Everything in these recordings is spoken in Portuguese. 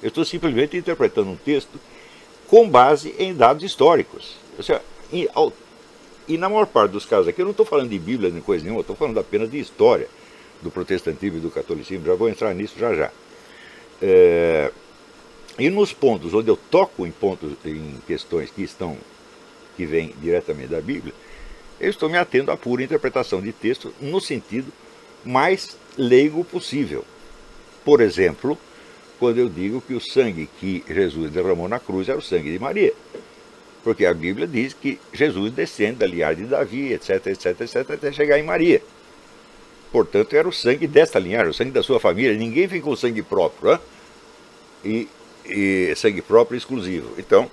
Eu estou simplesmente interpretando um texto com base em dados históricos. Ou seja, e na maior parte dos casos aqui, eu não estou falando de Bíblia nem coisa nenhuma, eu estou falando apenas de história do protestantismo e do catolicismo. Já vou entrar nisso já já. E nos pontos onde eu toco em questões que vêm diretamente da Bíblia, eu estou me atendo à pura interpretação de texto no sentido mais leigo possível. Por exemplo, quando eu digo que o sangue que Jesus derramou na cruz era o sangue de Maria. Porque a Bíblia diz que Jesus descende da linhagem de Davi, etc, etc, etc, até chegar em Maria. Portanto, era o sangue desta linhagem, o sangue da sua família. Ninguém vem com sangue próprio, e sangue próprio exclusivo. Então,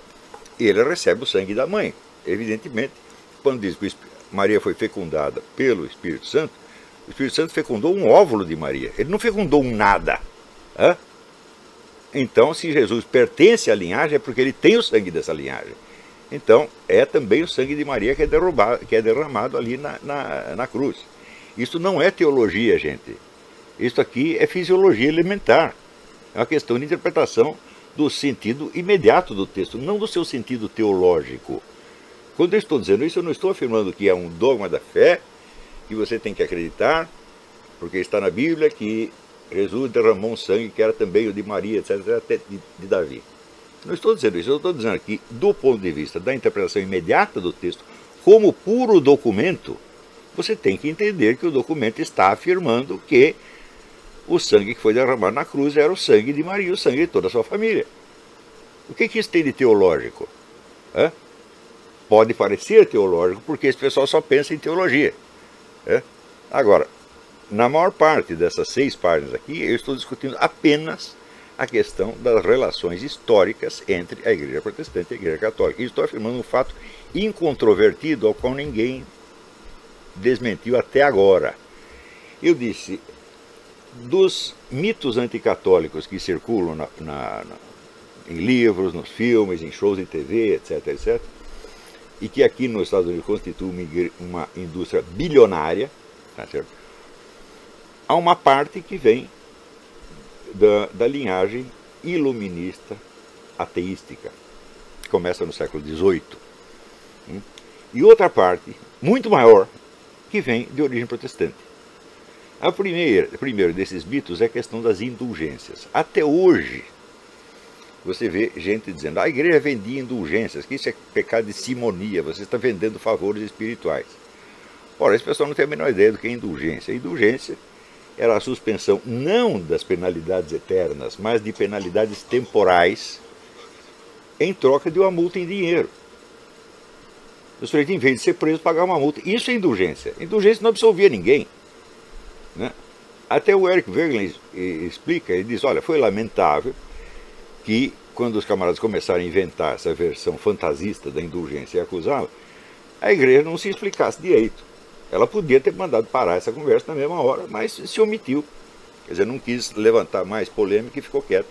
ele recebe o sangue da mãe. Evidentemente, quando diz que Maria foi fecundada pelo Espírito Santo, o Espírito Santo fecundou um óvulo de Maria. Ele não fecundou um nada. Então, se Jesus pertence à linhagem, é porque ele tem o sangue dessa linhagem. Então, é também o sangue de Maria que é derramado ali na cruz. Isso não é teologia, gente. Isso aqui é fisiologia elementar. É uma questão de interpretação do sentido imediato do texto, não do seu sentido teológico. Quando eu estou dizendo isso, eu não estou afirmando que é um dogma da fé, que você tem que acreditar, porque está na Bíblia que Jesus derramou um sangue que era também o de Maria, etc., até de Davi. Não estou dizendo isso, eu estou dizendo que, do ponto de vista da interpretação imediata do texto, como puro documento, você tem que entender que o documento está afirmando que o sangue que foi derramado na cruz era o sangue de Maria, o sangue de toda a sua família. O que isso tem de teológico? Pode parecer teológico, porque esse pessoal só pensa em teologia. Agora, na maior parte dessas 6 páginas aqui, eu estou discutindo apenas a questão das relações históricas entre a Igreja Protestante e a Igreja Católica. E estou afirmando um fato incontrovertido, ao qual ninguém desmentiu até agora. Eu disse, dos mitos anticatólicos que circulam em livros, nos filmes, em shows de TV, etc., etc., e que aqui nos Estados Unidos constitui uma indústria bilionária, tá certo? Há uma parte que vem da linhagem iluminista ateística, que começa no século XVIII. E outra parte, muito maior, que vem de origem protestante. O primeiro desses mitos é a questão das indulgências. Até hoje, você vê gente dizendo, a igreja vendia indulgências, que isso é pecado de simonia, você está vendendo favores espirituais. Ora, esse pessoal não tem a menor ideia do que é indulgência. A indulgência era a suspensão não das penalidades eternas, mas de penalidades temporais em troca de uma multa em dinheiro. O sujeito, em vez de ser preso, pagar uma multa. Isso é indulgência. Indulgência não absolvia ninguém. Até o Eric Voegelin explica, ele diz, olha, foi lamentável que, quando os camaradas começaram a inventar essa versão fantasista da indulgência e acusá-la, a igreja não se explicasse direito. Ela podia ter mandado parar essa conversa na mesma hora, mas se omitiu. Quer dizer, não quis levantar mais polêmica e ficou quieto.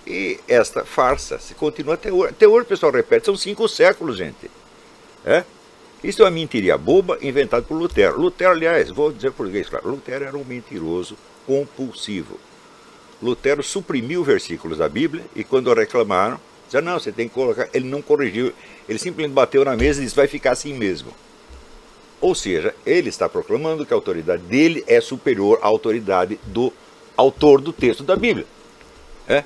E esta farsa se continua até hoje. Até hoje o pessoal repete, são 5 séculos, gente. Isso é uma mentiria boba inventada por Lutero. Lutero, aliás, vou dizer por português, claro, Lutero era um mentiroso compulsivo. Lutero suprimiu versículos da Bíblia e quando reclamaram, disseram, não, você tem que colocar. Ele não corrigiu, ele simplesmente bateu na mesa e disse, vai ficar assim mesmo. Ou seja, ele está proclamando que a autoridade dele é superior à autoridade do autor do texto da Bíblia.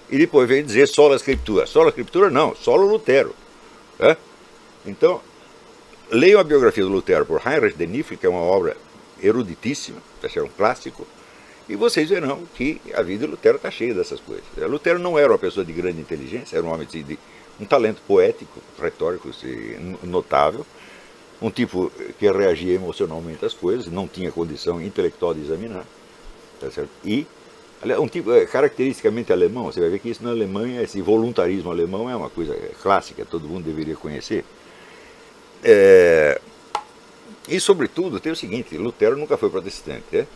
E depois vem dizer sola Escritura. Sola Escritura não, solo Lutero. Então, leiam a biografia do Lutero por Heinrich de Niffel, que é uma obra eruditíssima, é um clássico, e vocês verão que a vida de Lutero está cheia dessas coisas. Lutero não era uma pessoa de grande inteligência, era um homem de um talento poético, retórico notável, um tipo que reagia emocionalmente às coisas, não tinha condição intelectual de examinar, tá certo? E um tipo caracteristicamente alemão, você vai ver que isso na Alemanha, esse voluntarismo alemão é uma coisa clássica, todo mundo deveria conhecer. E sobretudo tem o seguinte, Lutero nunca foi protestante,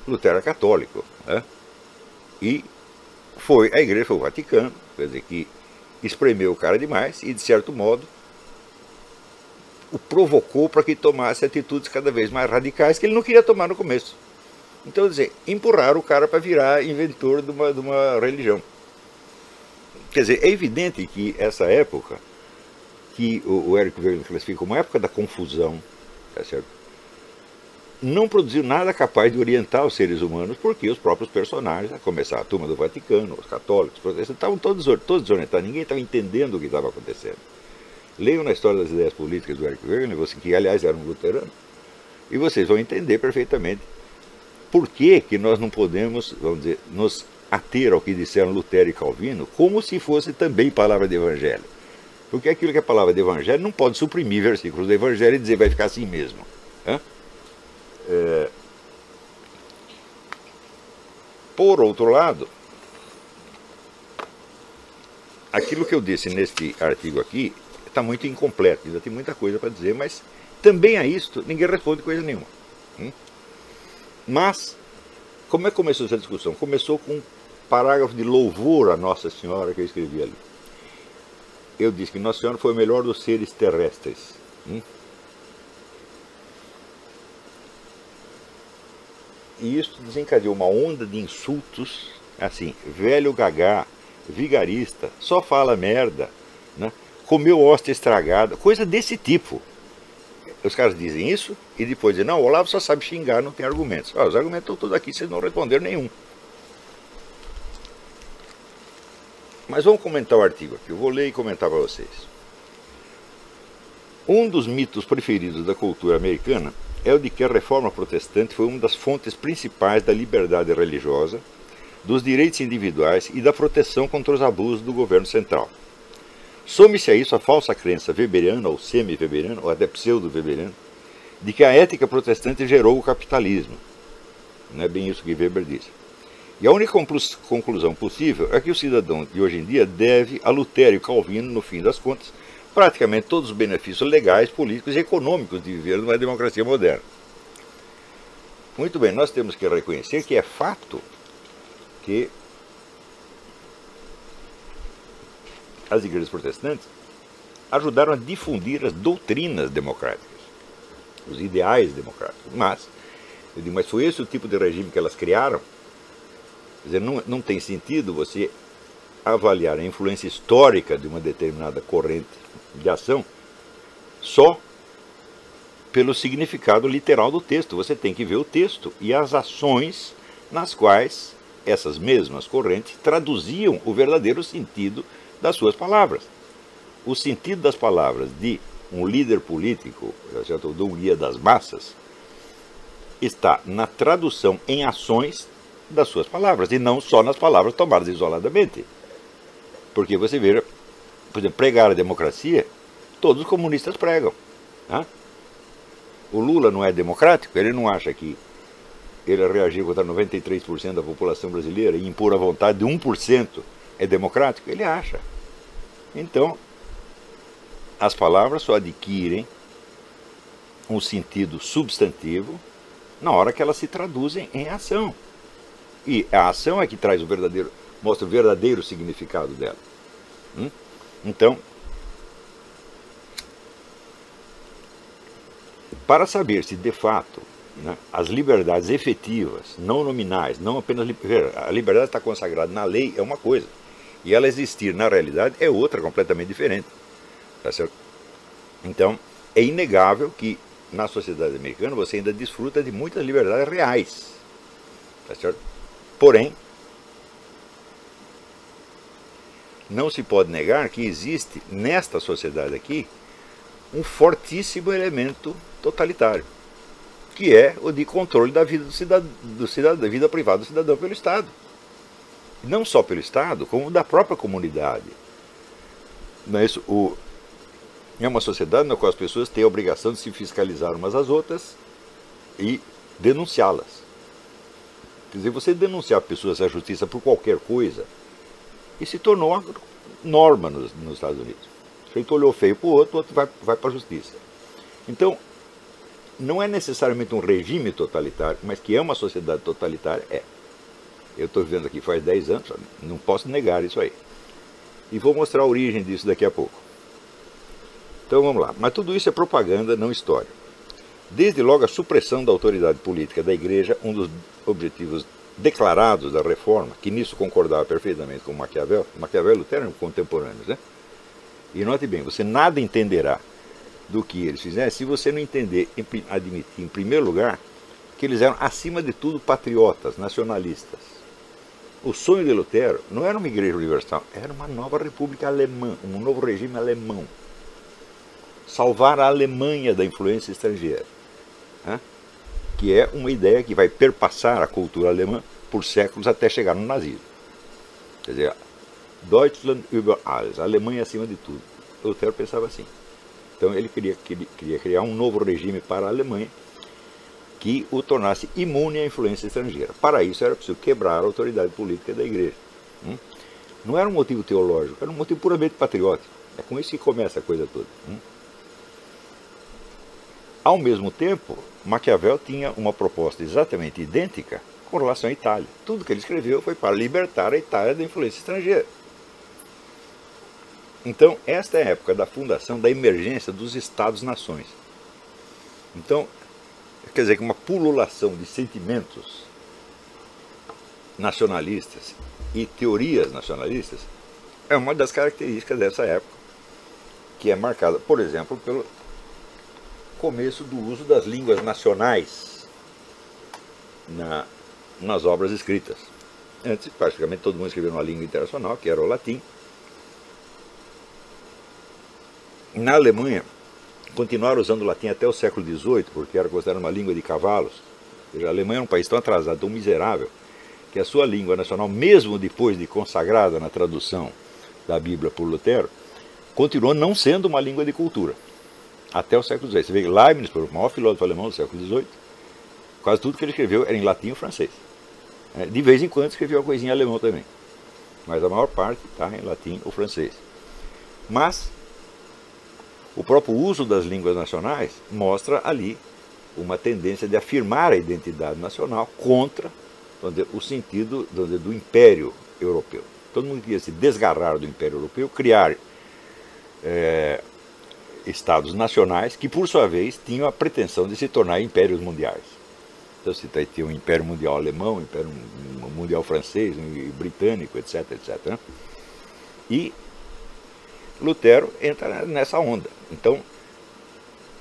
Lutero é católico, e a igreja foi o Vaticano, quer dizer que espremeu o cara demais e de certo modo o provocou para que tomasse atitudes cada vez mais radicais que ele não queria tomar no começo. Então, quer dizer, empurraram o cara para virar inventor de uma religião. Quer dizer, é evidente que essa época, que o Éric Wegener classifica como época da confusão, tá certo? Não produziu nada capaz de orientar os seres humanos, porque os próprios personagens, a começar a turma do Vaticano, os católicos, os protestantes, estavam todos desorientados, ninguém estava entendendo o que estava acontecendo. Leiam na História das Ideias Políticas do Éric Wegener, que aliás era um luterano, e vocês vão entender perfeitamente por que nós não podemos, vamos dizer, nos ater ao que disseram Lutero e Calvino, como se fosse também palavra de evangelho. Porque aquilo que é palavra de evangelho não pode suprimir versículos do evangelho e dizer vai ficar assim mesmo. Por outro lado, aquilo que eu disse neste artigo aqui está muito incompleto, ainda tem muita coisa para dizer, mas também a isto ninguém responde coisa nenhuma. Mas, como é que começou essa discussão? Começou com um parágrafo de louvor a Nossa Senhora que eu escrevi ali. Eu disse que Nossa Senhora foi o melhor dos seres terrestres. E isso desencadeou uma onda de insultos, assim, velho gagá, vigarista, só fala merda, né? Comeu hóstia estragada, coisa desse tipo. Os caras dizem isso e depois dizem, não, o Olavo só sabe xingar, não tem argumentos. Os argumentos estão todos aqui, vocês não responderam nenhum. Mas vamos comentar o artigo aqui, eu vou ler e comentar para vocês. Um dos mitos preferidos da cultura americana é o de que a reforma protestante foi uma das fontes principais da liberdade religiosa, dos direitos individuais e da proteção contra os abusos do governo central. Some-se a isso a falsa crença weberiana, ou semi-weberiana, ou até pseudo-weberiana, de que a ética protestante gerou o capitalismo. Não é bem isso que Weber disse. E a única conclusão possível é que o cidadão de hoje em dia deve a Lutero e Calvino, no fim das contas, praticamente todos os benefícios legais, políticos e econômicos de viver numa democracia moderna. Muito bem, nós temos que reconhecer que é fato que as igrejas protestantes ajudaram a difundir as doutrinas democráticas, os ideais democráticos. Mas foi esse o tipo de regime que elas criaram? Quer dizer, não tem sentido você avaliar a influência histórica de uma determinada corrente de ação só pelo significado literal do texto. Você tem que ver o texto e as ações nas quais essas mesmas correntes traduziam o verdadeiro sentido das suas palavras. O sentido das palavras de um líder político, de um guia das massas, está na tradução em ações das suas palavras, e não só nas palavras tomadas isoladamente. Porque você vê, por exemplo, pregar a democracia, todos os comunistas pregam. O Lula não é democrático, ele não acha que ele reagir contra 93% da população brasileira e impor a vontade de 1% é democrático? Ele acha. Então, as palavras só adquirem um sentido substantivo na hora que elas se traduzem em ação. E a ação é que traz mostra o verdadeiro significado dela. Então, para saber se de fato, né, as liberdades efetivas, não nominais, não apenas a liberdade está consagrada na lei é uma coisa, e ela existir na realidade é outra completamente diferente. Tá certo? Então, é inegável que na sociedade americana você ainda desfruta de muitas liberdades reais. Tá certo? Porém, não se pode negar que existe nesta sociedade aqui um fortíssimo elemento totalitário, que é o de controle da vida da vida privada do cidadão pelo Estado. Não só pelo Estado, como da própria comunidade. Não é isso? É uma sociedade na qual as pessoas têm a obrigação de se fiscalizar umas às outras e denunciá-las. Quer dizer, você denunciar pessoas à justiça por qualquer coisa, e se tornou uma norma nos Estados Unidos. O sujeito olhou feio para o outro vai para a justiça. Então, não é necessariamente um regime totalitário, mas que é uma sociedade totalitária, é. Eu estou vivendo aqui faz 10 anos, não posso negar isso aí. E vou mostrar a origem disso daqui a pouco. Então vamos lá. Mas tudo isso é propaganda, não história. Desde logo a supressão da autoridade política da Igreja, um dos objetivos declarados da Reforma, que nisso concordava perfeitamente com Maquiavel. Maquiavel e Lutero eram contemporâneos, né? E note bem, você nada entenderá do que eles fizeram se você não entender, admitir, em primeiro lugar, que eles eram, acima de tudo, patriotas, nacionalistas. O sonho de Lutero não era uma igreja universal, era uma nova república alemã, um novo regime alemão. Salvar a Alemanha da influência estrangeira, né? Que é uma ideia que vai perpassar a cultura alemã por séculos até chegar no nazismo. Quer dizer, Deutschland über alles, a Alemanha acima de tudo. Lutero pensava assim. Então ele queria criar um novo regime para a Alemanha que o tornasse imune à influência estrangeira. Para isso era preciso quebrar a autoridade política da igreja. Não era um motivo teológico, era um motivo puramente patriótico. É com isso que começa a coisa toda. Ao mesmo tempo, Maquiavel tinha uma proposta exatamente idêntica com relação à Itália. Tudo que ele escreveu foi para libertar a Itália da influência estrangeira. Então, esta é a época da fundação, da emergência dos Estados-nações. Então, quer dizer que uma pululação de sentimentos nacionalistas e teorias nacionalistas é uma das características dessa época, que é marcada, por exemplo, pelo começo do uso das línguas nacionais nas obras escritas. Antes, praticamente todo mundo escrevia uma língua internacional, que era o latim. Na Alemanha, continuaram usando o latim até o século XVIII, porque era considerada uma língua de cavalos. Ou seja, a Alemanha era um país tão atrasado, tão miserável, que a sua língua nacional, mesmo depois de consagrada na tradução da Bíblia por Lutero, continuou não sendo uma língua de cultura. Até o século XVIII. Você vê que Leibniz, o maior filósofo alemão do século XVIII, quase tudo que ele escreveu era em latim ou francês. De vez em quando escreveu uma coisinha em alemão também. Mas a maior parte está em latim ou francês. Mas o próprio uso das línguas nacionais mostra ali uma tendência de afirmar a identidade nacional contra o sentido do império europeu. Todo mundo queria se desgarrar do império europeu, criar estados nacionais que, por sua vez, tinham a pretensão de se tornar impérios mundiais. Então você tinha um império mundial alemão, um império mundial francês, um britânico, etc, etc. Né? E Lutero entra nessa onda. Então,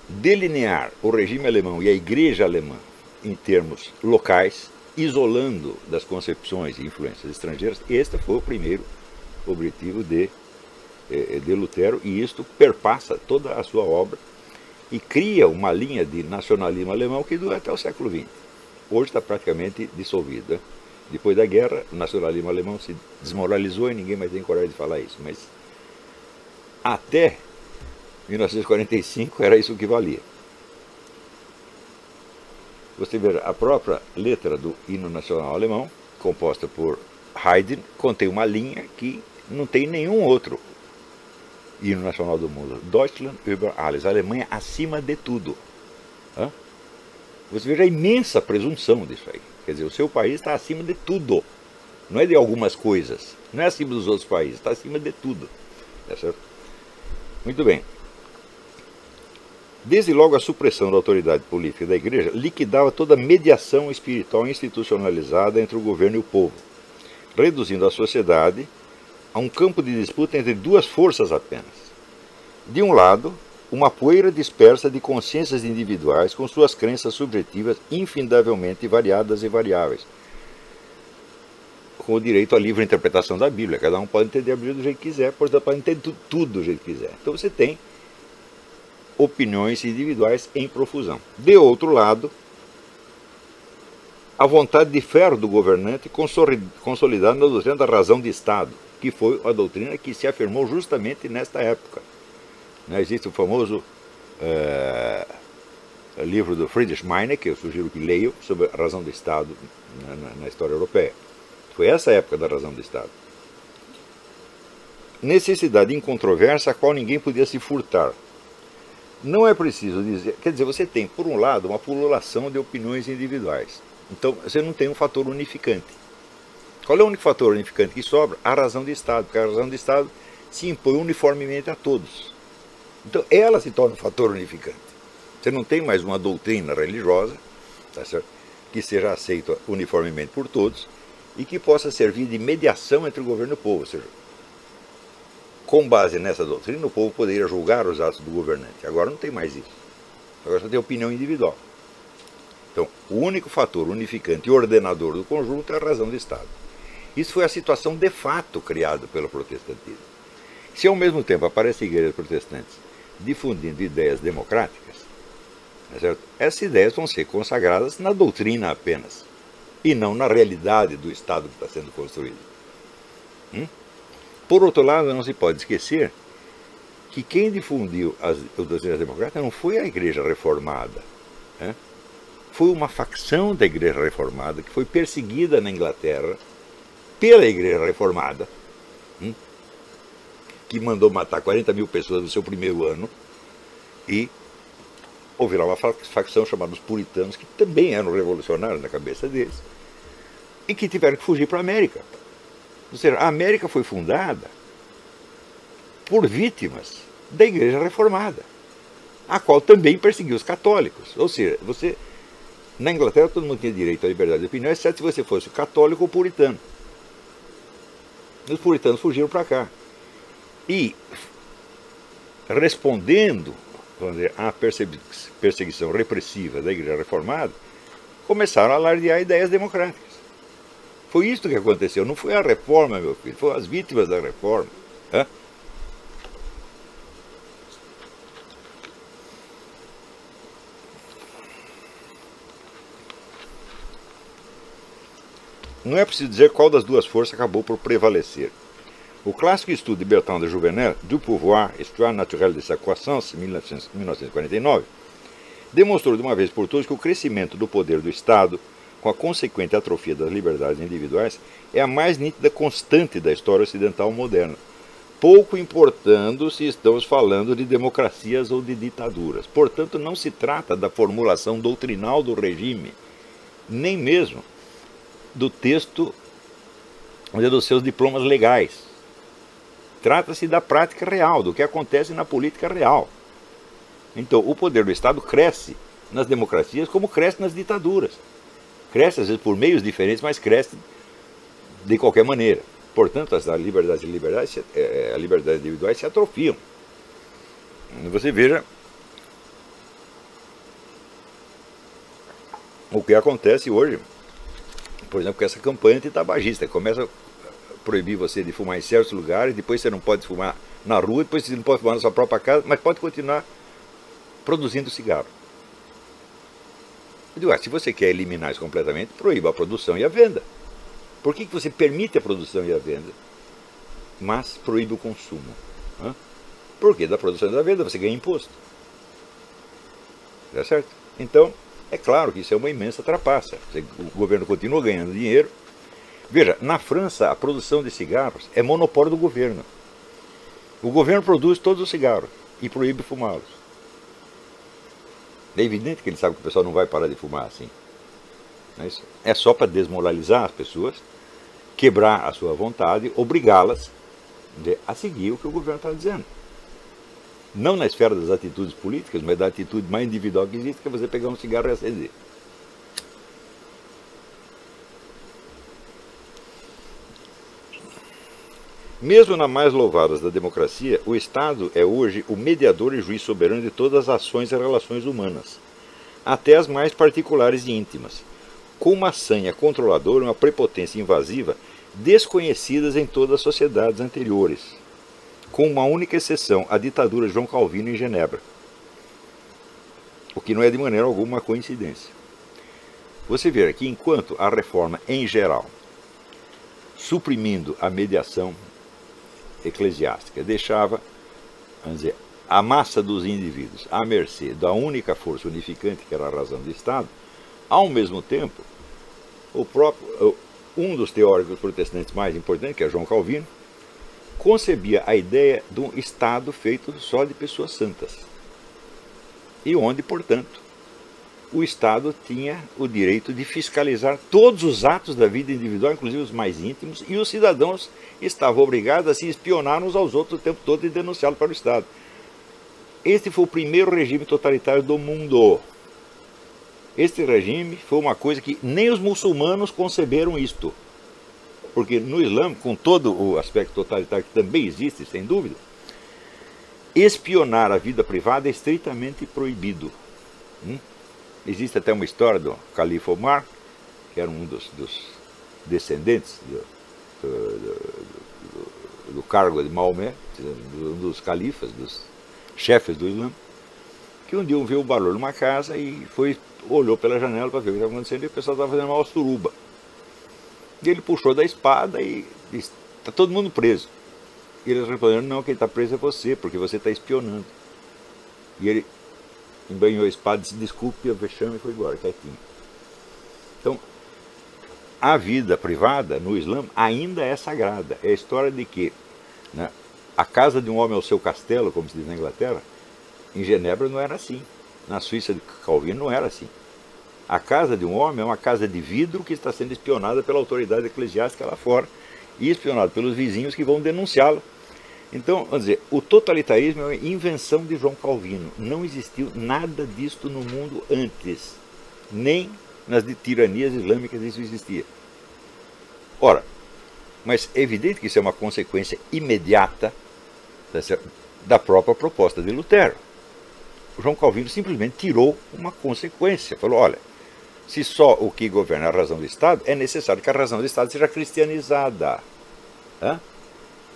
delinear o regime alemão e a igreja alemã em termos locais, isolando das concepções e influências estrangeiras, este foi o primeiro objetivo de Lutero, e isto perpassa toda a sua obra e cria uma linha de nacionalismo alemão que dura até o século XX. Hoje está praticamente dissolvida. Depois da guerra, o nacionalismo alemão se desmoralizou e ninguém mais tem coragem de falar isso. Mas até 1945 era isso que valia. Você vê a própria letra do hino nacional alemão, composta por Haydn, contém uma linha que não tem nenhum outro hino nacional do mundo. Deutschland über alles, a Alemanha acima de tudo. Você veja a imensa presunção disso aí. Quer dizer, o seu país está acima de tudo. Não é de algumas coisas. Não é acima dos outros países. Está acima de tudo. Tá certo? Muito bem. Desde logo a supressão da autoridade política da igreja liquidava toda mediação espiritual institucionalizada entre o governo e o povo, reduzindo a sociedade a um campo de disputa entre duas forças apenas. De um lado, uma poeira dispersa de consciências individuais com suas crenças subjetivas infindavelmente variadas e variáveis, com o direito à livre interpretação da Bíblia. Cada um pode entender a Bíblia do jeito que quiser, pode entender tudo do jeito que quiser. Então você tem opiniões individuais em profusão. De outro lado, a vontade de ferro do governante consolidada na doutrina da razão de Estado, que foi a doutrina que se afirmou justamente nesta época. Existe o famoso livro do Friedrich Meine, que eu sugiro que leiam, sobre a razão do Estado na história europeia. Foi essa a época da razão do Estado. Necessidade incontroversa a qual ninguém podia se furtar. Não é preciso dizer... Quer dizer, você tem, por um lado, uma pululação de opiniões individuais. Então, você não tem um fator unificante. Qual é o único fator unificante que sobra? A razão de Estado. Porque a razão de Estado se impõe uniformemente a todos. Então, ela se torna um fator unificante. Você não tem mais uma doutrina religiosa, tá certo? que seja aceito uniformemente por todos e que possa servir de mediação entre o governo e o povo. Ou seja, com base nessa doutrina, o povo poderia julgar os atos do governante. Agora não tem mais isso. Agora só tem opinião individual. Então, o único fator unificante e ordenador do conjunto é a razão do Estado. Isso foi a situação de fato criada pelo protestantismo. Se ao mesmo tempo aparecem igrejas protestantes difundindo ideias democráticas, certo? Essas ideias vão ser consagradas na doutrina apenas, e não na realidade do Estado que está sendo construído. Por outro lado, não se pode esquecer que quem difundiu as doutrinas democráticas não foi a Igreja Reformada. Foi uma facção da Igreja Reformada que foi perseguida na Inglaterra pela Igreja Reformada, que mandou matar 40 mil pessoas no seu primeiro ano, e houve lá uma facção chamada os puritanos, que também eram revolucionários na cabeça deles, e que tiveram que fugir para a América. Ou seja, a América foi fundada por vítimas da Igreja Reformada, a qual também perseguiu os católicos. Ou seja, na Inglaterra todo mundo tinha direito à liberdade de opinião, exceto se você fosse católico ou puritano. Os puritanos fugiram para cá. E, respondendo, vamos dizer, à perseguição repressiva da Igreja Reformada, começaram a alardear ideias democráticas. Foi isso que aconteceu, não foi a reforma, meu filho, foram as vítimas da reforma. Não é preciso dizer qual das duas forças acabou por prevalecer. O clássico estudo de Bertrand de Jouvenel, Du pouvoir, histoire naturelle de sa croissance, 1949, demonstrou de uma vez por todas que o crescimento do poder do Estado, com a consequente atrofia das liberdades individuais, é a mais nítida constante da história ocidental moderna, pouco importando se estamos falando de democracias ou de ditaduras. Portanto, não se trata da formulação doutrinal do regime, nem mesmo do texto dos seus diplomas legais. Trata-se da prática real, do que acontece na política real. Então, o poder do Estado cresce nas democracias como cresce nas ditaduras. Cresce, às vezes, por meios diferentes, mas cresce de qualquer maneira. Portanto, as liberdades individuais se atrofiam. Você veja o que acontece hoje, por exemplo, com essa campanha antitabagista, que começa a proibir você de fumar em certos lugares, depois você não pode fumar na rua, depois você não pode fumar na sua própria casa, mas pode continuar produzindo cigarro. Eu digo, se você quer eliminar isso completamente, proíba a produção e a venda. Por que você permite a produção e a venda, mas proíbe o consumo? Porque da produção e da venda você ganha imposto. Tá certo? Então, é claro que isso é uma imensa trapaça. O governo continua ganhando dinheiro. Veja, na França, a produção de cigarros é monopólio do governo. O governo produz todos os cigarros e proíbe fumá-los. É evidente que ele sabe que o pessoal não vai parar de fumar assim. É só para desmoralizar as pessoas, quebrar a sua vontade, obrigá-las a seguir o que o governo está dizendo. Não na esfera das atitudes políticas, mas da atitude mais individual que existe, que é você pegar um cigarro e acender. Mesmo na mais louvadas da democracia, o Estado é hoje o mediador e juiz soberano de todas as ações e relações humanas, até as mais particulares e íntimas, com uma sanha controladora e uma prepotência invasiva desconhecidas em todas as sociedades anteriores, com uma única exceção, a ditadura de João Calvino em Genebra, o que não é de maneira alguma uma coincidência. Você vê que enquanto a reforma em geral, suprimindo a mediação eclesiástica, deixava, vamos dizer, a massa dos indivíduos à mercê da única força unificante, que era a razão do Estado, ao mesmo tempo, um dos teóricos protestantes mais importantes, que é João Calvino, concebia a ideia de um Estado feito só de pessoas santas, e onde, portanto, o Estado tinha o direito de fiscalizar todos os atos da vida individual, inclusive os mais íntimos, e os cidadãos estavam obrigados a se espionar uns aos outros o tempo todo e denunciá-los para o Estado. Este foi o primeiro regime totalitário do mundo. Este regime foi uma coisa que nem os muçulmanos conceberam isto. Porque no Islã, com todo o aspecto totalitário que também existe, sem dúvida, espionar a vida privada é estritamente proibido. Existe até uma história do Califa Omar, que era um dos descendentes do cargo de Maomé, um dos califas, dos chefes do Islã, que um dia viu o barulho numa casa e olhou pela janela para ver o que estava acontecendo, e o pessoal estava fazendo uma suruba. E ele puxou da espada e disse: está todo mundo preso. E eles responderam: não, quem está preso é você, porque você está espionando. E ele embanhou a espada, disse: desculpe, o vexame, e foi embora, quietinho. Então, a vida privada no Islã ainda é sagrada. É a história de que, né, a casa de um homem é o seu castelo, como se diz na Inglaterra. Em Genebra não era assim. Na Suíça de Calvino não era assim. A casa de um homem é uma casa de vidro que está sendo espionada pela autoridade eclesiástica lá fora e espionada pelos vizinhos que vão denunciá-lo. Então, vamos dizer, o totalitarismo é uma invenção de João Calvino. Não existiu nada disto no mundo antes. Nem nas tiranias islâmicas isso existia. Ora, mas é evidente que isso é uma consequência imediata da própria proposta de Lutero. O João Calvino simplesmente tirou uma consequência. Falou: olha, se só o que governa é a razão do Estado, é necessário que a razão do Estado seja cristianizada.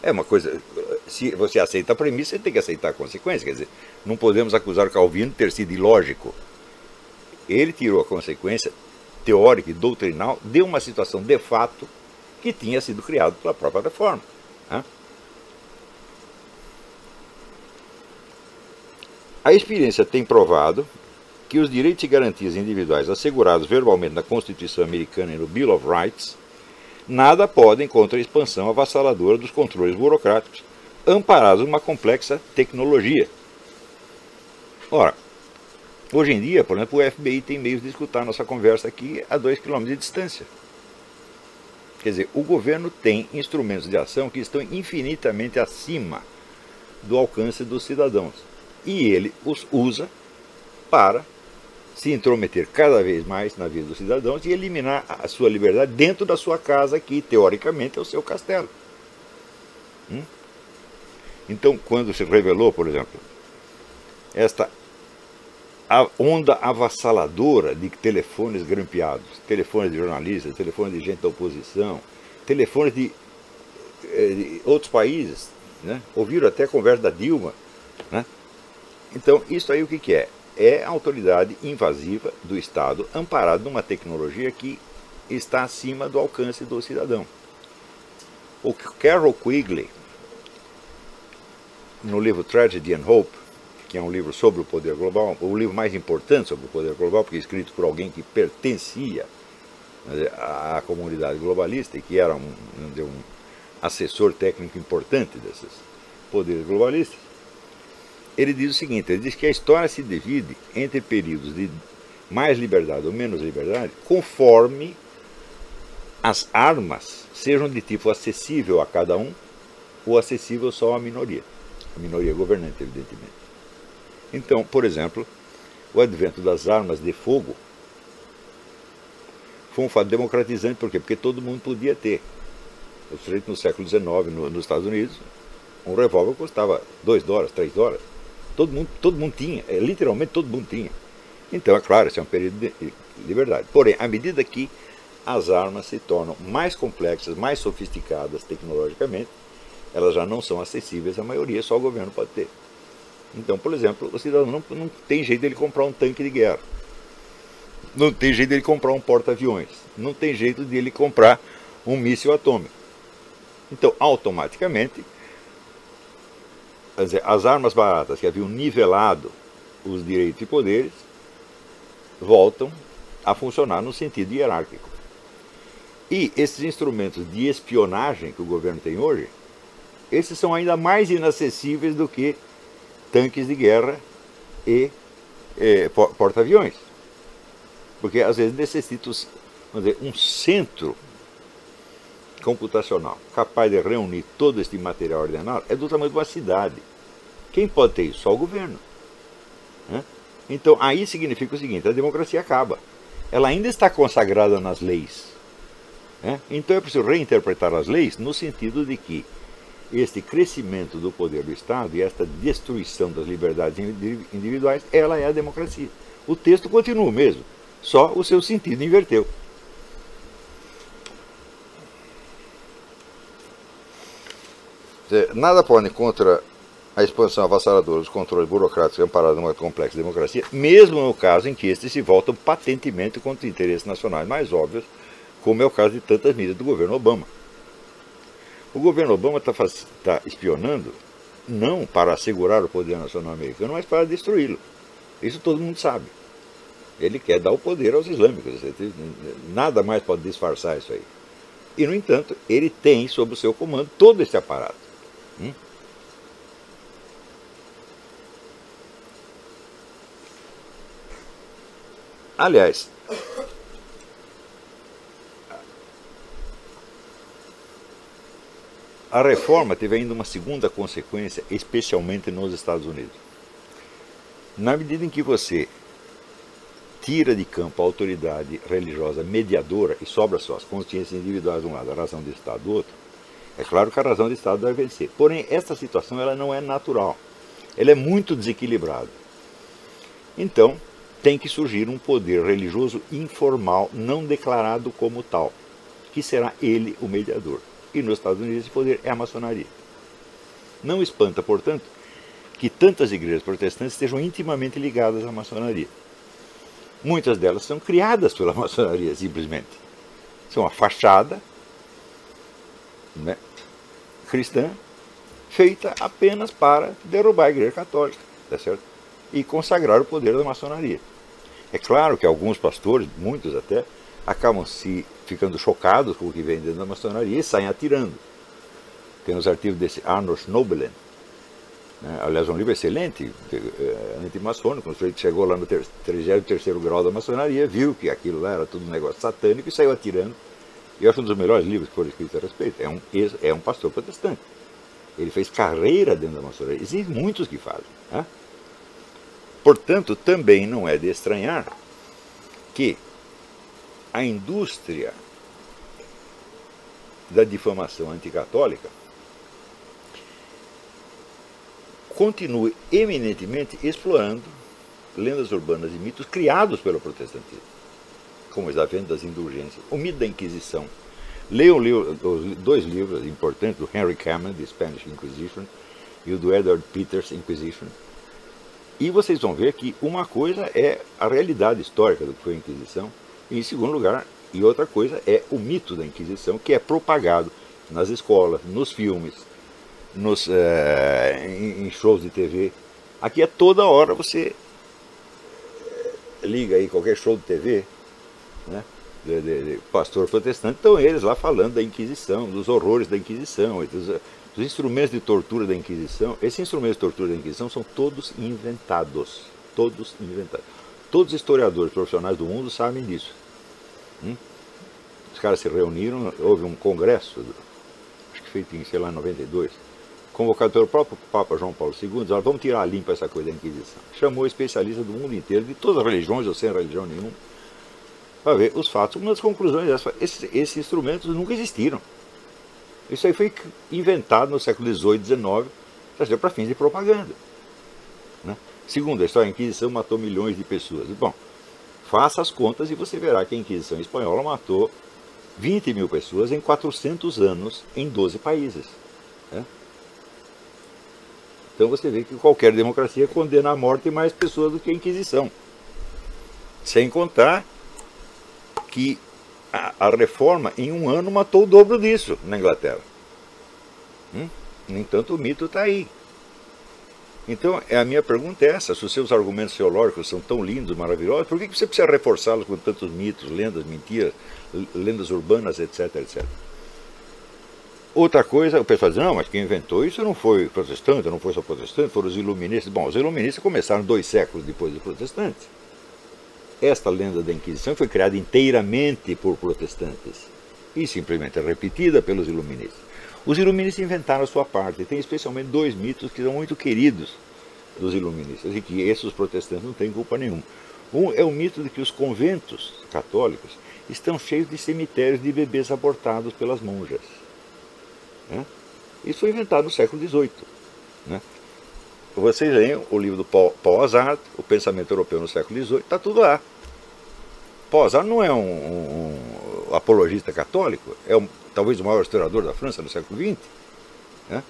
É uma coisa, se você aceita a premissa, você tem que aceitar a consequência. Quer dizer, não podemos acusar Calvino de ter sido ilógico. Ele tirou a consequência teórica e doutrinal de uma situação de fato que tinha sido criada pela própria reforma. A experiência tem provado que os direitos e garantias individuais assegurados verbalmente na Constituição Americana e no Bill of Rights nada podem contra a expansão avassaladora dos controles burocráticos amparados numa complexa tecnologia. Ora, hoje em dia, por exemplo, o FBI tem meios de escutar nossa conversa aqui a 2 km de distância. Quer dizer, o governo tem instrumentos de ação que estão infinitamente acima do alcance dos cidadãos. E ele os usa para se intrometer cada vez mais na vida dos cidadãos e eliminar a sua liberdade dentro da sua casa, que teoricamente é o seu castelo. Então, quando se revelou, por exemplo, esta onda avassaladora de telefones grampeados, telefones de jornalistas, telefones de gente da oposição, telefones de outros países, né? Ouviram até a conversa da Dilma, né? Então, isso aí o que é? É a autoridade invasiva do Estado, amparada numa tecnologia que está acima do alcance do cidadão. O Carroll Quigley, no livro Tragedy and Hope, que é um livro sobre o poder global, o livro mais importante sobre o poder global, porque é escrito por alguém que pertencia à comunidade globalista e que era um assessor técnico importante desses poderes globalistas, ele diz o seguinte: ele diz que a história se divide entre períodos de mais liberdade ou menos liberdade, conforme as armas sejam de tipo acessível a cada um ou acessível só à minoria. A minoria governante, evidentemente. Então, por exemplo, o advento das armas de fogo foi um fato democratizante. Por quê? Porque todo mundo podia ter. O sujeito no século XIX, nos Estados Unidos, um revólver custava $2, $3. Todo mundo tinha, literalmente todo mundo tinha. Então, é claro, esse é um período de liberdade. Porém, à medida que as armas se tornam mais complexas, mais sofisticadas tecnologicamente, elas já não são acessíveis à maioria, só o governo pode ter. Então, por exemplo, o cidadão não tem jeito de ele comprar um tanque de guerra. Não tem jeito de ele comprar um porta-aviões. Não tem jeito de ele comprar um míssil atômico. Então, automaticamente, quer dizer, as armas baratas que haviam nivelado os direitos e poderes voltam a funcionar no sentido hierárquico. E esses instrumentos de espionagem que o governo tem hoje, esses são ainda mais inacessíveis do que tanques de guerra e porta-aviões. Porque às vezes necessita, vamos dizer, um centro computacional capaz de reunir todo este material ordenado é do tamanho de uma cidade. Quem pode ter isso? Só o governo, né? Então aí significa o seguinte, a democracia acaba. Ela ainda está consagrada nas leis. Né? Então é preciso reinterpretar as leis no sentido de que este crescimento do poder do Estado e esta destruição das liberdades individuais, ela é a democracia. O texto continua o mesmo, só o seu sentido inverteu. Nada pode contra a expansão avassaladora dos controles burocráticos amparados numa complexa democracia, mesmo no caso em que estes se voltam patentemente contra interesses nacionais mais óbvios, como é o caso de tantas medidas do governo Obama. O governo Obama está espionando não para assegurar o poder nacional americano, mas para destruí-lo. Isso todo mundo sabe. Ele quer dar o poder aos islâmicos. Nada mais pode disfarçar isso aí. E, no entanto, ele tem sob o seu comando todo esse aparato. Aliás, a reforma teve ainda uma segunda consequência, especialmente nos Estados Unidos. Na medida em que você tira de campo a autoridade religiosa mediadora e sobra só as consciências individuais de um lado, a razão de Estado do outro, é claro que a razão de Estado vai vencer. Porém, esta situação ela não é natural. Ela é muito desequilibrada. Então, tem que surgir um poder religioso informal, não declarado como tal, que será ele o mediador. E nos Estados Unidos esse poder é a maçonaria. Não espanta, portanto, que tantas igrejas protestantes estejam intimamente ligadas à maçonaria. Muitas delas são criadas pela maçonaria, simplesmente. São uma fachada, né, cristã, feita apenas para derrubar a igreja católica, tá certo? E consagrar o poder da maçonaria. É claro que alguns pastores, muitos até, acabam se ficando chocados com o que vem dentro da maçonaria e saem atirando. Tem os artigos desse Arnold Schnobelen, né? Aliás, um livro excelente, antimaçônico. O sujeito chegou lá no 33º grau da maçonaria, viu que aquilo lá era tudo um negócio satânico e saiu atirando. E eu acho um dos melhores livros que foram escritos a respeito. É um pastor protestante. Ele fez carreira dentro da maçonaria. Existem muitos que fazem. Né? Portanto, também não é de estranhar que a indústria da difamação anticatólica continue eminentemente explorando lendas urbanas e mitos criados pelo protestantismo, como os adventos das indulgências, o mito da Inquisição. Leiam os dois livros importantes do Henry Cameron, The Spanish Inquisition, e o do Edward Peters, Inquisition, e vocês vão ver que uma coisa é a realidade histórica do que foi a Inquisição, e em segundo lugar, e outra coisa é o mito da Inquisição, que é propagado nas escolas, nos filmes, em shows de TV. Aqui é toda hora você liga aí qualquer show de TV, né, de pastor protestante, estão eles lá falando da Inquisição, dos horrores da Inquisição, dos instrumentos de tortura da Inquisição. Esses instrumentos de tortura da Inquisição são todos inventados. Todos inventados. Todos os historiadores profissionais do mundo sabem disso. Os caras se reuniram, houve um congresso, acho que feito em, sei lá, 92, convocado pelo próprio Papa João Paulo II, disseram, vamos tirar limpo essa coisa da Inquisição. Chamou especialistas do mundo inteiro, de todas as religiões ou sem religião nenhuma, para ver os fatos. Uma das conclusões é esses instrumentos nunca existiram. Isso aí foi inventado no século XVIII, XIX, para fins de propaganda. Né? Segundo a história, a Inquisição matou milhões de pessoas. Bom, faça as contas e você verá que a Inquisição espanhola matou 20 mil pessoas em 400 anos em 12 países. Né? Então você vê que qualquer democracia condena à morte mais pessoas do que a Inquisição. Sem contar que a reforma em um ano matou o dobro disso na Inglaterra. No entanto, o mito está aí. Então, a minha pergunta é essa: se os seus argumentos teológicos são tão lindos, maravilhosos, por que você precisa reforçá-los com tantos mitos, lendas, mentiras, lendas urbanas, etc, etc? Outra coisa, o pessoal diz, não, mas quem inventou isso não foi protestante, não foi só protestante, foram os iluministas. Bom, os iluministas começaram 2 séculos depois dos protestantes. Esta lenda da Inquisição foi criada inteiramente por protestantes e simplesmente repetida pelos iluministas. Os iluministas inventaram a sua parte. Tem especialmente 2 mitos que são muito queridos dos iluministas, e que esses protestantes não têm culpa nenhuma. Um é o mito de que os conventos católicos estão cheios de cemitérios de bebês abortados pelas monjas. Né? Isso foi inventado no século XVIII. Né? Vocês leem o livro do Paul Hazard, O Pensamento Europeu no século XVIII, está tudo lá. Paul Hazard não é um apologista católico, é talvez o maior historiador da França no século XX. Né?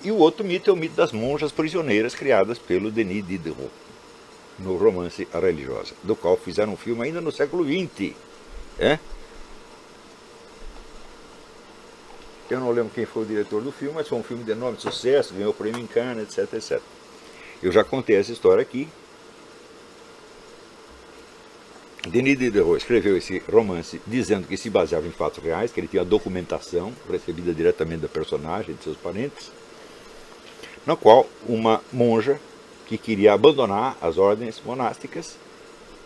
E o outro mito é o mito das monjas prisioneiras criadas pelo Denis Diderot, no romance A Religiosa, do qual fizeram um filme ainda no século XX. Eu não lembro quem foi o diretor do filme, mas foi um filme de enorme sucesso, ganhou o prêmio em Cannes, etc, etc. Eu já contei essa história aqui. Denis Diderot escreveu esse romance dizendo que se baseava em fatos reais, que ele tinha a documentação recebida diretamente da personagem, de seus parentes, na qual uma monja que queria abandonar as ordens monásticas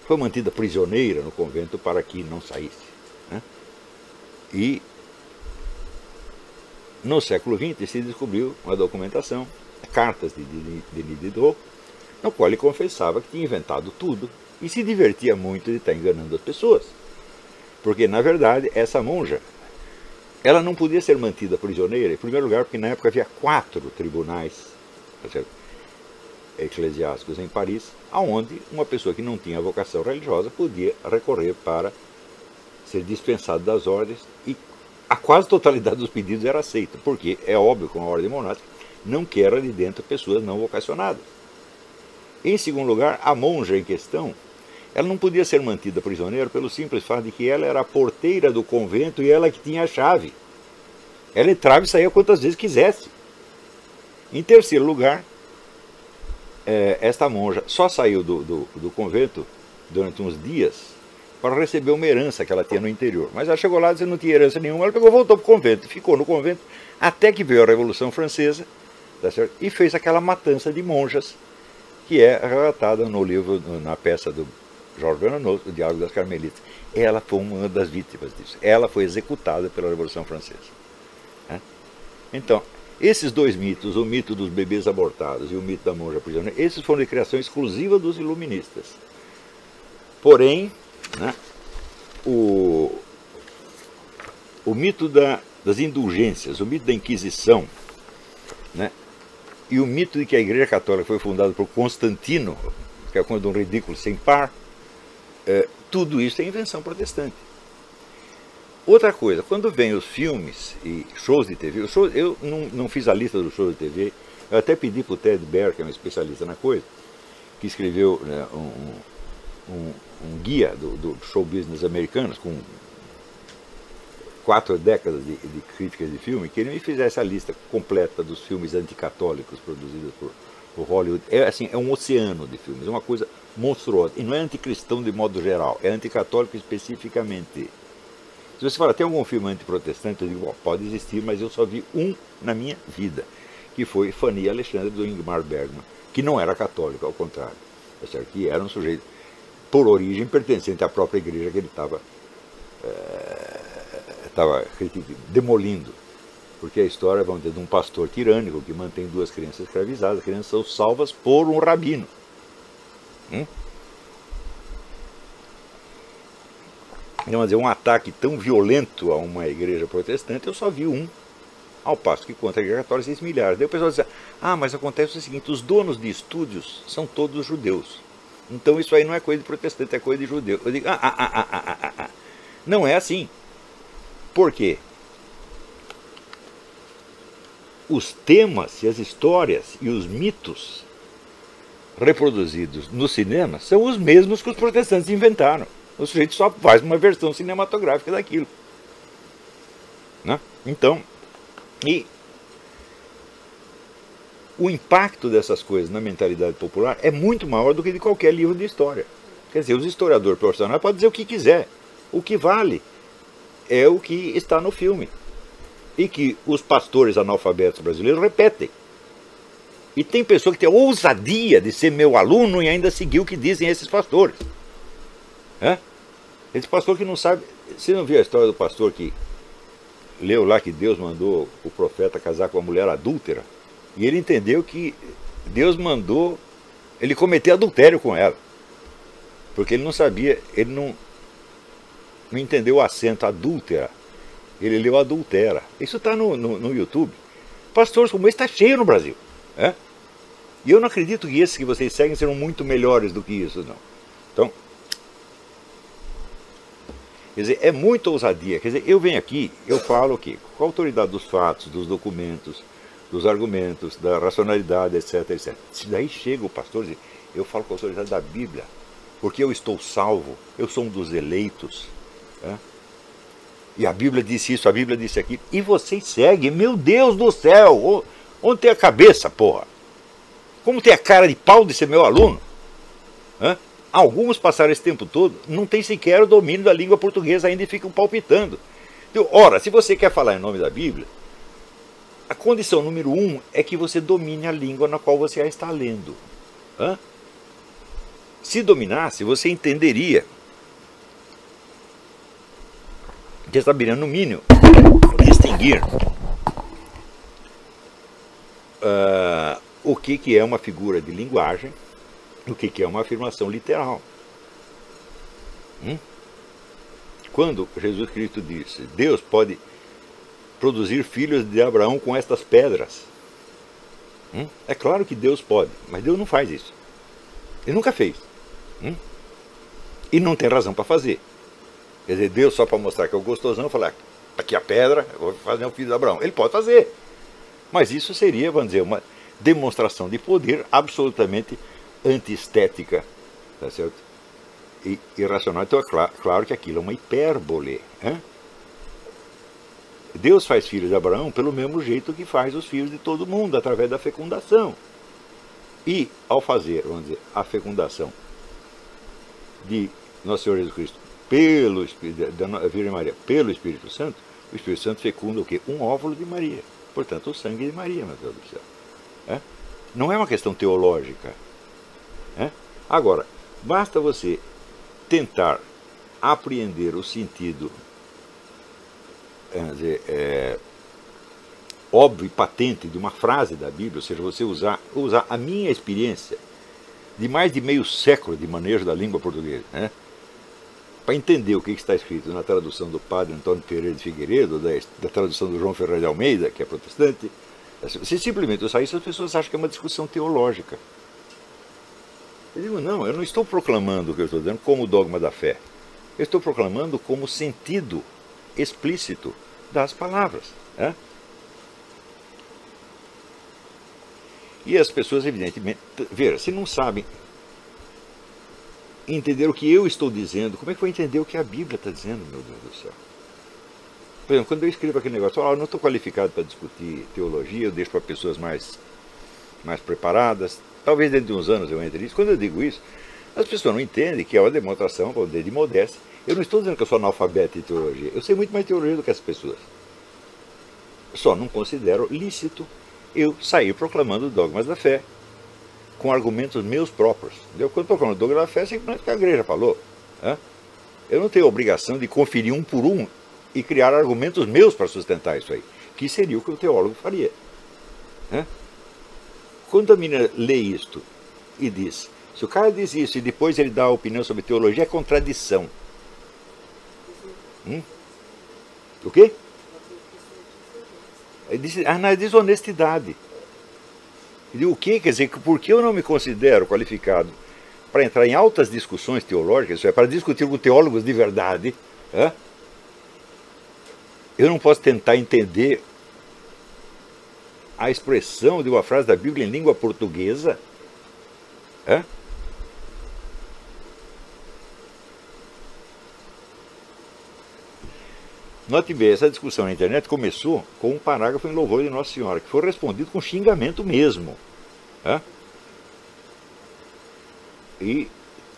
foi mantida prisioneira no convento para que não saísse. Né? E no século XX se descobriu uma documentação, cartas de Denis Diderot, no qual ele confessava que tinha inventado tudo e se divertia muito de estar enganando as pessoas. Porque, na verdade, essa monja, ela não podia ser mantida prisioneira, em primeiro lugar, porque na época havia 4 tribunais eclesiásticos em Paris, aonde uma pessoa que não tinha vocação religiosa podia recorrer para ser dispensado das ordens, e a quase totalidade dos pedidos era aceita, porque é óbvio que uma ordem monástica não quer ali dentro pessoas não vocacionadas. Em segundo lugar, a monja em questão, ela não podia ser mantida prisioneira pelo simples fato de que ela era a porteira do convento e ela que tinha a chave. Ela entrava e saía quantas vezes quisesse. Em terceiro lugar, esta monja só saiu do convento durante uns dias para receber uma herança que ela tinha no interior. Mas ela chegou lá dizendo que não tinha herança nenhuma, ela pegou e voltou para o convento, ficou no convento até que veio a Revolução Francesa, tá certo? E fez aquela matança de monjas, que é relatada no livro, na peça do Jorge Bernanos, O Diálogo das Carmelitas. Ela foi uma das vítimas disso. Ela foi executada pela Revolução Francesa. Né? Então, esses dois mitos, o mito dos bebês abortados e o mito da monja prisioneira, esses foram de criação exclusiva dos iluministas. Porém, né, o mito das indulgências, o mito da Inquisição, né, e o mito de que a Igreja Católica foi fundada por Constantino, que é quando um ridículo sem par, tudo isso é invenção protestante. Outra coisa, quando vem os filmes e shows de TV, eu não fiz a lista dos shows de TV, eu até pedi para o Ted Baer, que é um especialista na coisa, que escreveu, né, um guia do show business americanos, com 4 décadas de críticas de filme, que ele me fizesse a lista completa dos filmes anticatólicos produzidos por Hollywood. É um oceano de filmes, é uma coisa monstruosa. E não é anticristão de modo geral, é anticatólico especificamente. Se você fala, tem algum filme antiprotestante? Eu digo, pode existir, mas eu só vi um na minha vida, que foi Fanny e Alexandre, do Ingmar Bergman, que não era católico, ao contrário, que era um sujeito, por origem, pertencente à própria igreja que ele estava demolindo. Porque a história, vamos dizer, de um pastor tirânico que mantém 2 crianças escravizadas. As crianças são salvas por um rabino. Então, dizer, um ataque tão violento a uma igreja protestante, eu só vi um, ao passo que contra a igreja católica 6 milhares. Daí o pessoal diz, mas acontece o seguinte, os donos de estúdios são todos judeus. Então isso aí não é coisa de protestante, é coisa de judeu. Eu digo, não é assim. Por quê? Os temas e as histórias e os mitos reproduzidos no cinema são os mesmos que os protestantes inventaram. O sujeito só faz uma versão cinematográfica daquilo. Né? Então, e o impacto dessas coisas na mentalidade popular é muito maior do que de qualquer livro de história. Quer dizer, os historiadores profissionais podem dizer o que quiser. O que vale é o que está no filme. E que os pastores analfabetos brasileiros repetem. E tem pessoa que tem a ousadia de ser meu aluno e ainda seguir o que dizem esses pastores. Esse pastor que não sabe... Você não viu a história do pastor que leu lá que Deus mandou o profeta casar com uma mulher adúltera? E ele entendeu que Deus mandou ele cometer adultério com ela. Porque ele não sabia, ele não entendeu o acento adúltera. Ele leu adultera. Isso está no YouTube. Pastores como esse está cheio no Brasil. É? E eu não acredito que esses que vocês seguem serão muito melhores do que isso, não. Então, quer dizer, é muita ousadia. Quer dizer, eu venho aqui, eu falo aqui, com a autoridade dos fatos, dos documentos, dos argumentos, da racionalidade, etc, etc. Se daí chega o pastor e diz, eu falo com a autoridade da Bíblia, porque eu estou salvo, eu sou um dos eleitos. É? E a Bíblia disse isso, a Bíblia disse aquilo. E vocês seguem, meu Deus do céu, onde tem a cabeça, porra? Como tem a cara de pau de ser meu aluno? É? Alguns passaram esse tempo todo, não tem sequer o domínio da língua portuguesa ainda e ficam palpitando. Então, ora, se você quer falar em nome da Bíblia, a condição número 1 é que você domine a língua na qual você a está lendo. Hã? Se dominasse, você entenderia que saberia, no mínimo, distinguir o que é uma figura de linguagem, o que é uma afirmação literal. Quando Jesus Cristo disse, Deus pode produzir filhos de Abraão com estas pedras. É claro que Deus pode, mas Deus não faz isso. Ele nunca fez. E não tem razão para fazer. Quer dizer, Deus só para mostrar que é o gostosão, falar, aqui a pedra, eu vou fazer um filho de Abraão. Ele pode fazer. Mas isso seria, vamos dizer, uma demonstração de poder absolutamente antiestética, tá certo? E irracional. Então é claro que aquilo é uma hipérbole. Deus faz filhos de Abraão pelo mesmo jeito que faz os filhos de todo mundo, através da fecundação. E ao fazer, vamos dizer, a fecundação de Nosso Senhor Jesus Cristo pelo Espírito, da Virgem Maria, pelo Espírito Santo, o Espírito Santo fecunda o quê? Um óvulo de Maria. Portanto, o sangue de Maria, meu Deus do céu. Não é uma questão teológica. Agora, basta você tentar apreender o sentido óbvio e patente de uma frase da Bíblia, ou seja, você usar a minha experiência de mais de meio século de manejo da língua portuguesa, para entender o que está escrito na tradução do padre Antônio Pereira de Figueiredo, da tradução do João Ferreira de Almeida, que é protestante. Se simplesmente usar isso, as pessoas acham que é uma discussão teológica. Eu digo, não, eu não estou proclamando o que eu estou dizendo como dogma da fé. Eu estou proclamando como sentido explícito das palavras. E as pessoas, evidentemente, veja, se não sabem entender o que eu estou dizendo, como é que vai entender o que a Bíblia está dizendo, meu Deus do céu? Por exemplo, quando eu escrevo aquele negócio, eu não estou qualificado para discutir teologia, eu deixo para pessoas mais preparadas, talvez dentro de uns anos eu entre nisso. Quando eu digo isso, as pessoas não entendem que é uma demonstração de modéstia. Eu não estou dizendo que eu sou analfabeto em teologia, eu sei muito mais teologia do que essas pessoas. Só não considero lícito eu sair proclamando dogmas da fé com argumentos meus próprios. Quando eu estou falando dogma da fé, simplesmente o que a igreja falou. Eu não tenho a obrigação de conferir um por um e criar argumentos meus para sustentar isso aí, que seria o que o teólogo faria. Quando a menina lê isto e diz, se o cara diz isso e depois ele dá a opinião sobre teologia, é contradição. O quê? Ele diz, não, é desonestidade. Ele diz, o quê? Quer dizer, porque eu não me considero qualificado para entrar em altas discussões teológicas, isso é, para discutir com teólogos de verdade, eu não posso tentar entender a expressão de uma frase da Bíblia em língua portuguesa? Note bem, essa discussão na internet começou com um parágrafo em louvor de Nossa Senhora, que foi respondido com xingamento mesmo. E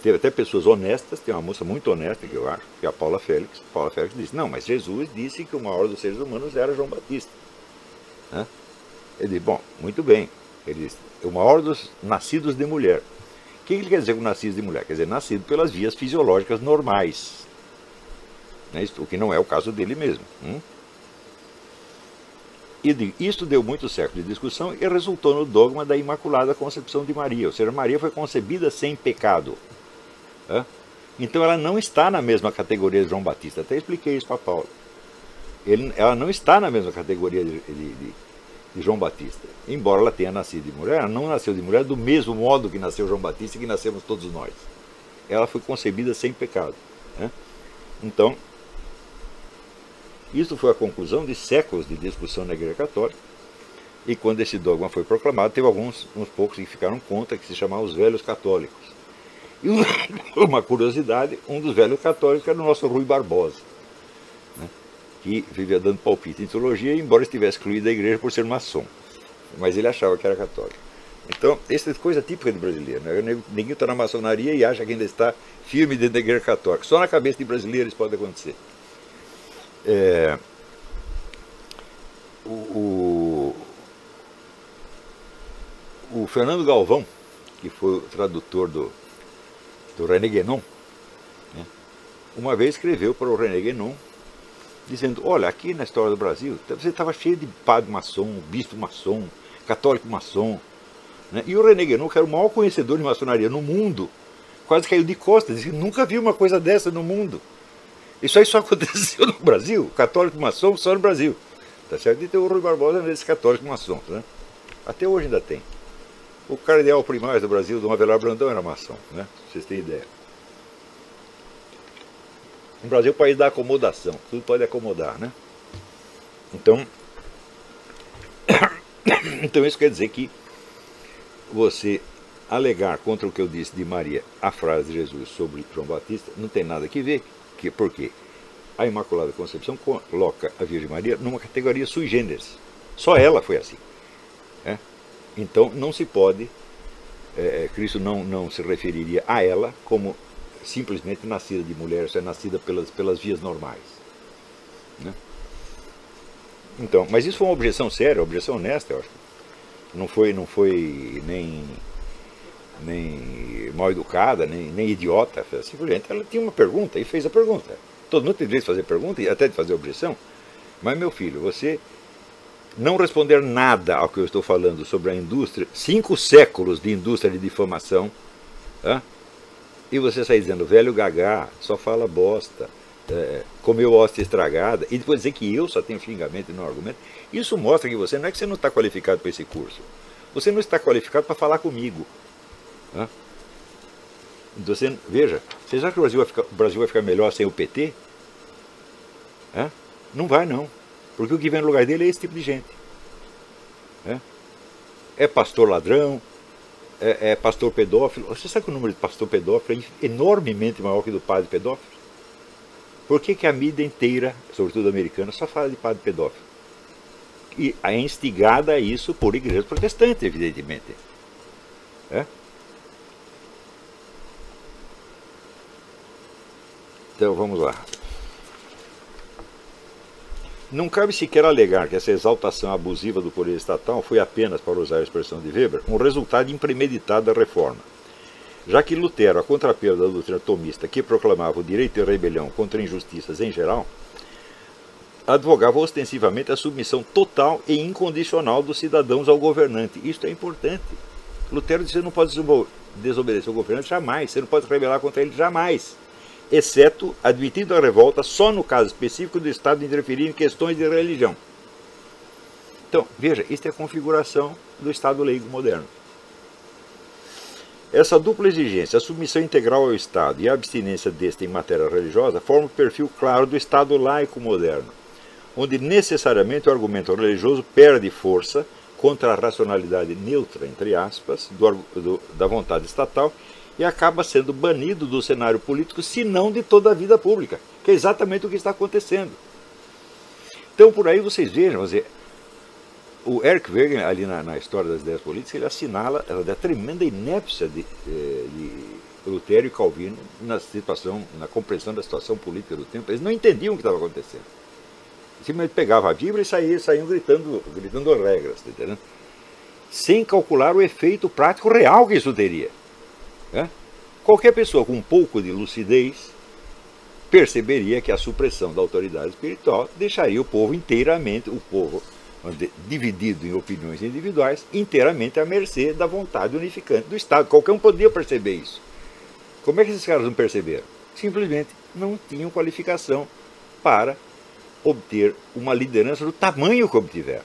teve até pessoas honestas, tem uma moça muito honesta que eu acho, que é a Paula Félix. Paula Félix disse, não, mas Jesus disse que o maior dos seres humanos era João Batista. Ele disse, bom, muito bem. Ele disse, o maior dos nascidos de mulher. O que ele quer dizer com nascidos de mulher? Quer dizer, nascido pelas vias fisiológicas normais. O que não é o caso dele mesmo. E isto deu muitos séculos de discussão e resultou no dogma da Imaculada Concepção de Maria, ou seja, Maria foi concebida sem pecado. Então ela não está na mesma categoria de João Batista, até expliquei isso para Paulo. Ela não está na mesma categoria de João Batista, embora ela tenha nascido de mulher, ela não nasceu de mulher do mesmo modo que nasceu João Batista e que nascemos todos nós. Ela foi concebida sem pecado. Então, isso foi a conclusão de séculos de discussão na Igreja Católica, e quando esse dogma foi proclamado, teve uns poucos que ficaram contra, que se chamavam os velhos católicos. E uma curiosidade, um dos velhos católicos era o nosso Rui Barbosa, que vivia dando palpite em teologia, embora estivesse excluído da igreja por ser maçom. Mas ele achava que era católico. Então, essa é coisa típica de brasileiro. Ninguém está na maçonaria e acha que ainda está firme dentro da igreja católica. Só na cabeça de brasileiro isso pode acontecer. O Fernando Galvão, que foi o tradutor do René Guénon, uma vez escreveu para o René Guénon, dizendo, olha, aqui na história do Brasil, você estava cheio de padre maçom, bispo maçom, católico maçom, e o René Guénon, que era o maior conhecedor de maçonaria no mundo, quase caiu de costas, disse que nunca viu uma coisa dessa no mundo. Isso aí só aconteceu no Brasil, católico maçom só no Brasil. Tá certo? E tem o Rui Barbosa nesse católico maçom. Até hoje ainda tem. O cardeal primário do Brasil, Dom Avelar Brandão, era maçom, pra vocês terem ideia. O Brasil é o país da acomodação, tudo pode acomodar, Então isso quer dizer que você alegar contra o que eu disse de Maria a frase de Jesus sobre João Batista não tem nada que ver, porque a Imaculada Concepção coloca a Virgem Maria numa categoria sui generis. Só ela foi assim. Então não se pode, Cristo não se referiria a ela como simplesmente nascida de mulher, ou seja, nascida pelas vias normais. Então, mas isso foi uma objeção séria, uma objeção honesta, eu acho. Não foi nem mal educada, nem idiota. Simplesmente ela tinha uma pergunta e fez a pergunta. Todo mundo tem direito de fazer pergunta e até de fazer objeção. Mas, meu filho, você não responder nada ao que eu estou falando sobre a indústria, 5 séculos de indústria de difamação, e você sai dizendo, velho gagá, só fala bosta, comeu hóstia estragada, e depois dizer que eu só tenho xingamento e não argumento, isso mostra que você não é que você não está qualificado para esse curso, você não está qualificado para falar comigo. Então, veja, você acha que o Brasil vai ficar melhor sem o PT? Não vai não, porque o que vem no lugar dele é esse tipo de gente. É pastor ladrão, é pastor pedófilo. Você sabe que o número de pastor pedófilo é enormemente maior que o do padre pedófilo? Por que a mídia inteira, sobretudo americana, só fala de padre pedófilo? E é instigada a isso por igrejas protestantes, evidentemente. Então vamos lá. Não cabe sequer alegar que essa exaltação abusiva do poder estatal foi apenas, para usar a expressão de Weber, um resultado impremeditado da reforma. Já que Lutero, a contrapelo da doutrina tomista, que proclamava o direito de rebelião contra injustiças em geral, advogava ostensivamente a submissão total e incondicional dos cidadãos ao governante. Isto é importante. Lutero disse que você não pode desobedecer ao governante jamais, você não pode se rebelar contra ele jamais, exceto admitindo a revolta só no caso específico do Estado interferir em questões de religião. Então, veja, isto é a configuração do Estado laico moderno. Essa dupla exigência, a submissão integral ao Estado e a abstinência deste em matéria religiosa, formam o perfil claro do Estado laico moderno, onde necessariamente o argumento religioso perde força contra a racionalidade neutra, entre aspas, da vontade estatal, e acaba sendo banido do cenário político, se não de toda a vida pública, que é exatamente o que está acontecendo. Então, por aí vocês vejam, o Eric Wegener, ali na História das Ideias Políticas, ele assinala a tremenda inépcia de Lutero e Calvino na compreensão da situação política do tempo. Eles não entendiam o que estava acontecendo. Simplesmente pegavam a Bíblia e saíam gritando regras, tá entendendo? Sem calcular o efeito prático real que isso teria. Qualquer pessoa com um pouco de lucidez perceberia que a supressão da autoridade espiritual deixaria o povo inteiramente, dividido em opiniões individuais, inteiramente à mercê da vontade unificante do Estado. Qualquer um podia perceber isso. Como é que esses caras não perceberam? Simplesmente não tinham qualificação para obter uma liderança do tamanho que obtiveram.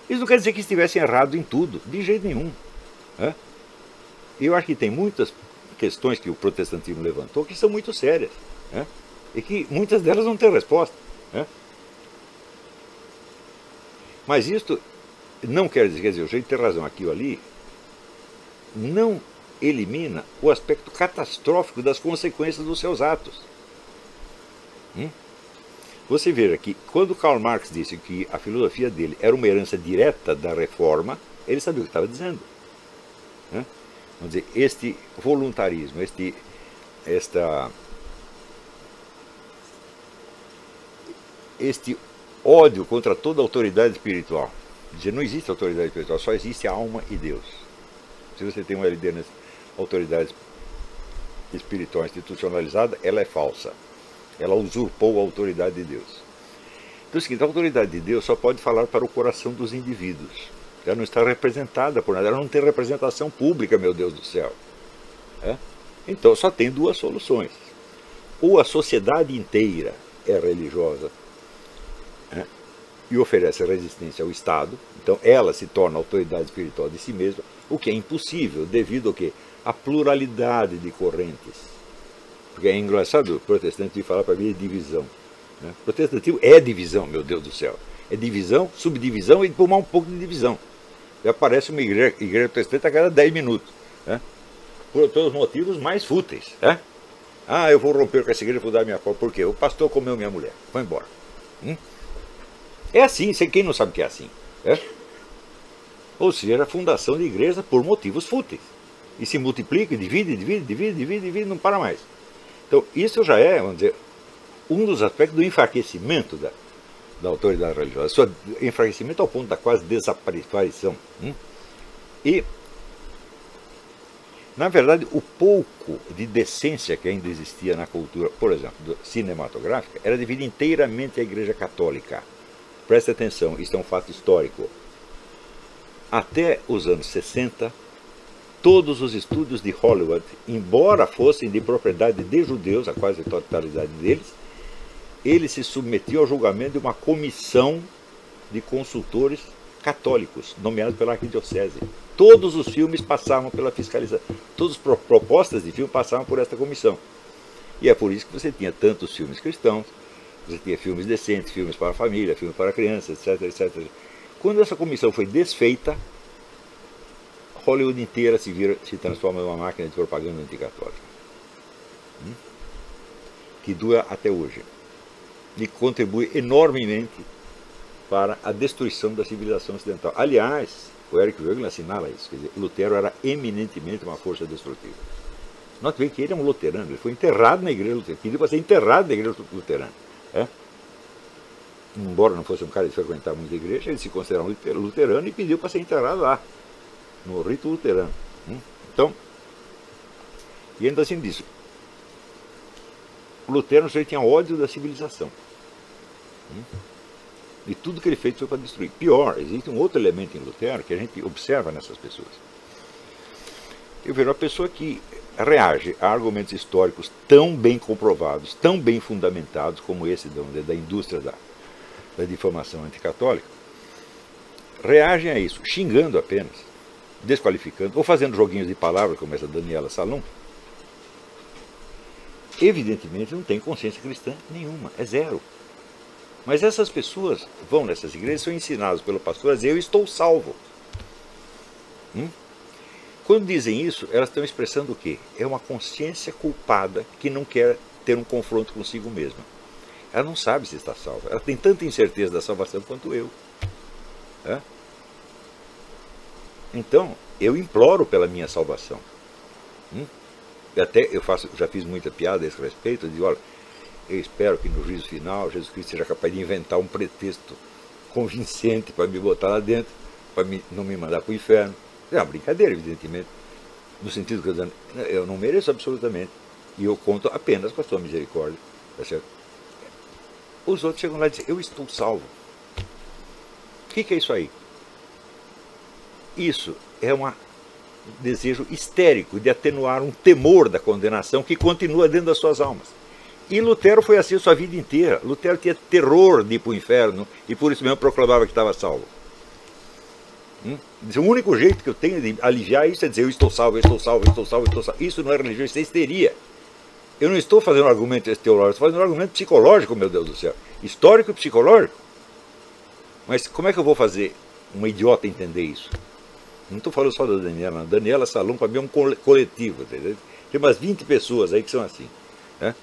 Isso não quer dizer que estivessem errados em tudo, de jeito nenhum. Eu acho que tem muitas questões que o protestantismo levantou que são muito sérias, e que muitas delas não têm resposta. Mas isto não quer dizer, o jeito tem razão aqui ou ali, não elimina o aspecto catastrófico das consequências dos seus atos. Você veja que quando Karl Marx disse que a filosofia dele era uma herança direta da reforma, ele sabia o que estava dizendo. Vamos dizer, este voluntarismo, este ódio contra toda autoridade espiritual. Dizer, não existe autoridade espiritual, só existe a alma e Deus. Se você tem uma liderança, autoridade espiritual institucionalizada, ela é falsa. Ela usurpou a autoridade de Deus. Então é o seguinte, a autoridade de Deus só pode falar para o coração dos indivíduos. Ela não está representada por nada, ela não tem representação pública, meu Deus do céu. Então só tem duas soluções. Ou a sociedade inteira é religiosa, e oferece resistência ao Estado, então ela se torna autoridade espiritual de si mesma, o que é impossível, devido ao quê? À pluralidade de correntes. Porque é engraçado o protestante falar para mim de divisão. Protestantismo é divisão, meu Deus do céu. É divisão, subdivisão e depois um pouco de divisão. Já aparece uma igreja protestante a cada 10 minutos. Por todos os motivos mais fúteis. Eu vou romper com essa igreja e vou dar minha pau. Por quê? O pastor comeu minha mulher. Foi embora. É assim, quem não sabe que é assim? Ou seja, a fundação de igreja por motivos fúteis. E se multiplica, divide, não para mais. Então, isso já é, vamos dizer, um dos aspectos do enfraquecimento da autoridade religiosa. Seu enfraquecimento ao ponto da quase desaparição. E, na verdade, o pouco de decência que ainda existia na cultura, por exemplo, cinematográfica, era devido inteiramente à Igreja Católica. Preste atenção, isso é um fato histórico. Até os anos 60, todos os estúdios de Hollywood, embora fossem de propriedade de judeus, a quase totalidade deles, eles se submetiam ao julgamento de uma comissão de consultores católicos, nomeados pela arquidiocese. Todos os filmes passavam pela fiscalização, todas as propostas de filme passavam por esta comissão. E é por isso que você tinha tantos filmes cristãos, você tinha filmes decentes, filmes para a família, filmes para crianças, etc. Quando essa comissão foi desfeita, Hollywood inteira se transforma numa máquina de propaganda anticatólica, que dura até hoje e contribui enormemente para a destruição da civilização ocidental. Aliás, o Eric Voegelin assinala isso, quer dizer, Lutero era eminentemente uma força destrutiva. Note bem que ele é um luterano, ele foi enterrado na igreja luterana, pediu para ser enterrado na igreja luterana. Embora não fosse um cara de frequentar muita igreja, ele se considerava um luterano e pediu para ser enterrado lá, no rito luterano. Então, e ainda assim disso, Lutero tinha ódio da civilização. E tudo que ele fez foi para destruir. Pior, existe um outro elemento em Lutero que a gente observa nessas pessoas. Eu vejo uma pessoa que reage a argumentos históricos tão bem comprovados, tão bem fundamentados como esse da indústria da difamação anticatólica, reagem a isso, xingando apenas, desqualificando, ou fazendo joguinhos de palavras, como essa Daniela Salom. Evidentemente não tem consciência cristã nenhuma, é zero. Mas essas pessoas vão nessas igrejas, são ensinadas pelo pastor a dizer, eu estou salvo. Quando dizem isso, elas estão expressando o quê? É uma consciência culpada que não quer ter um confronto consigo mesma. Ela não sabe se está salva. Ela tem tanta incerteza da salvação quanto eu. Então, eu imploro pela minha salvação. Até eu já fiz muita piada a esse respeito, eu digo, olha, eu espero que no juízo final Jesus Cristo seja capaz de inventar um pretexto convincente para me botar lá dentro, para não me mandar para o inferno. É uma brincadeira, evidentemente, no sentido que eu não mereço absolutamente, e eu conto apenas com a sua misericórdia, tá certo? Os outros chegam lá e dizem, eu estou salvo. que é isso aí? Isso é um desejo histérico de atenuar um temor da condenação que continua dentro das suas almas. E Lutero foi assim a sua vida inteira. Lutero tinha terror de ir para o inferno e por isso mesmo proclamava que estava salvo. O único jeito que eu tenho de aliviar isso é dizer: eu estou salvo, eu estou salvo, eu estou salvo, eu estou salvo. Isso não é religião, isso é histeria. Eu não estou fazendo um argumento teológico, estou fazendo um argumento psicológico, meu Deus do céu. Histórico e psicológico. Mas como é que eu vou fazer um idiota entender isso? Não estou falando só da Daniela. A Daniela Salum, para mim, é um coletivo. Entendeu? Tem umas 20 pessoas aí que são assim. Né?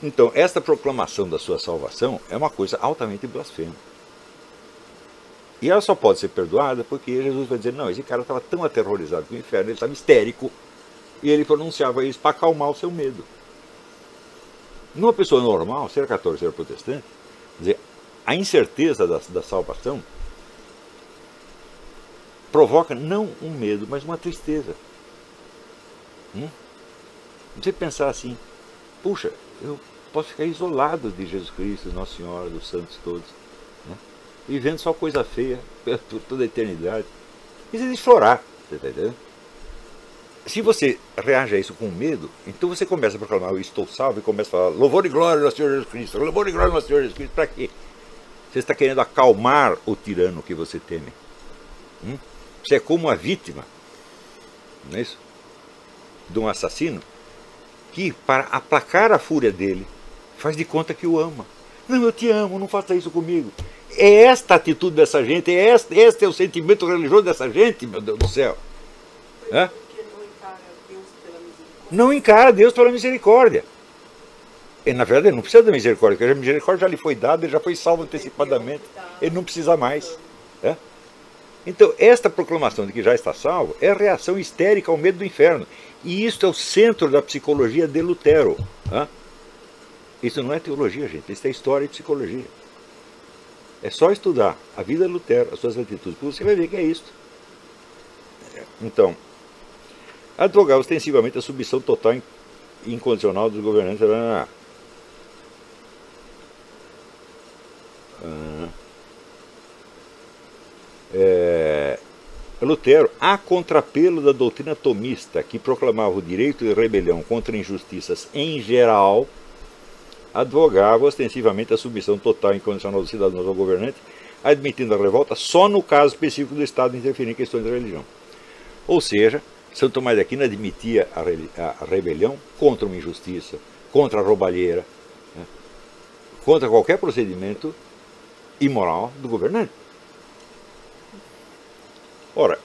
Então, esta proclamação da sua salvação é uma coisa altamente blasfema. E ela só pode ser perdoada porque Jesus vai dizer: não, esse cara estava tão aterrorizado com o inferno, ele estava histérico, e ele pronunciava isso para acalmar o seu medo. Numa pessoa normal, ser católico, ser protestante, quer dizer, a incerteza da salvação provoca não um medo, mas uma tristeza. Você pensar assim: puxa, eu posso ficar isolado de Jesus Cristo, Nossa Senhora, dos santos todos, né? Vivendo só coisa feia por toda a eternidade. Isso é de chorar, você está entendendo? Se você reage a isso com medo, então você começa a proclamar: eu estou salvo, e começa a falar: louvor e glória ao Senhor Jesus Cristo, louvor e glória ao Senhor Jesus Cristo. Para quê? Você está querendo acalmar o tirano que você teme. Você é como a vítima, não é isso? De um assassino que, para aplacar a fúria dele, faz de conta que o ama. Não, eu te amo, não faça isso comigo. É esta a atitude dessa gente, este é o sentimento religioso dessa gente, meu Deus do céu. É? Não encara Deus pela misericórdia. E, na verdade, ele não precisa da misericórdia, porque a misericórdia já lhe foi dada, ele já foi salvo antecipadamente, ele não precisa mais. É? Então, esta proclamação de que já está salvo é a reação histérica ao medo do inferno. E isso é o centro da psicologia de Lutero. É? Isso não é teologia, gente, isso é história e psicologia. É só estudar a vida de Lutero, as suas atitudes, porque você vai ver que é isso. Então, advogar ostensivamente a submissão total e incondicional dos governantes. Lutero, a contrapelo da doutrina tomista, que proclamava o direito de rebelião contra injustiças em geral, advogava ostensivamente a submissão total e incondicional dos cidadãos ao governante, admitindo a revolta só no caso específico do Estado interferir em questões da religião. Ou seja, Santo Tomás de Aquino admitia a rebelião contra uma injustiça, contra a roubalheira, né, contra qualquer procedimento imoral do governante. Ora,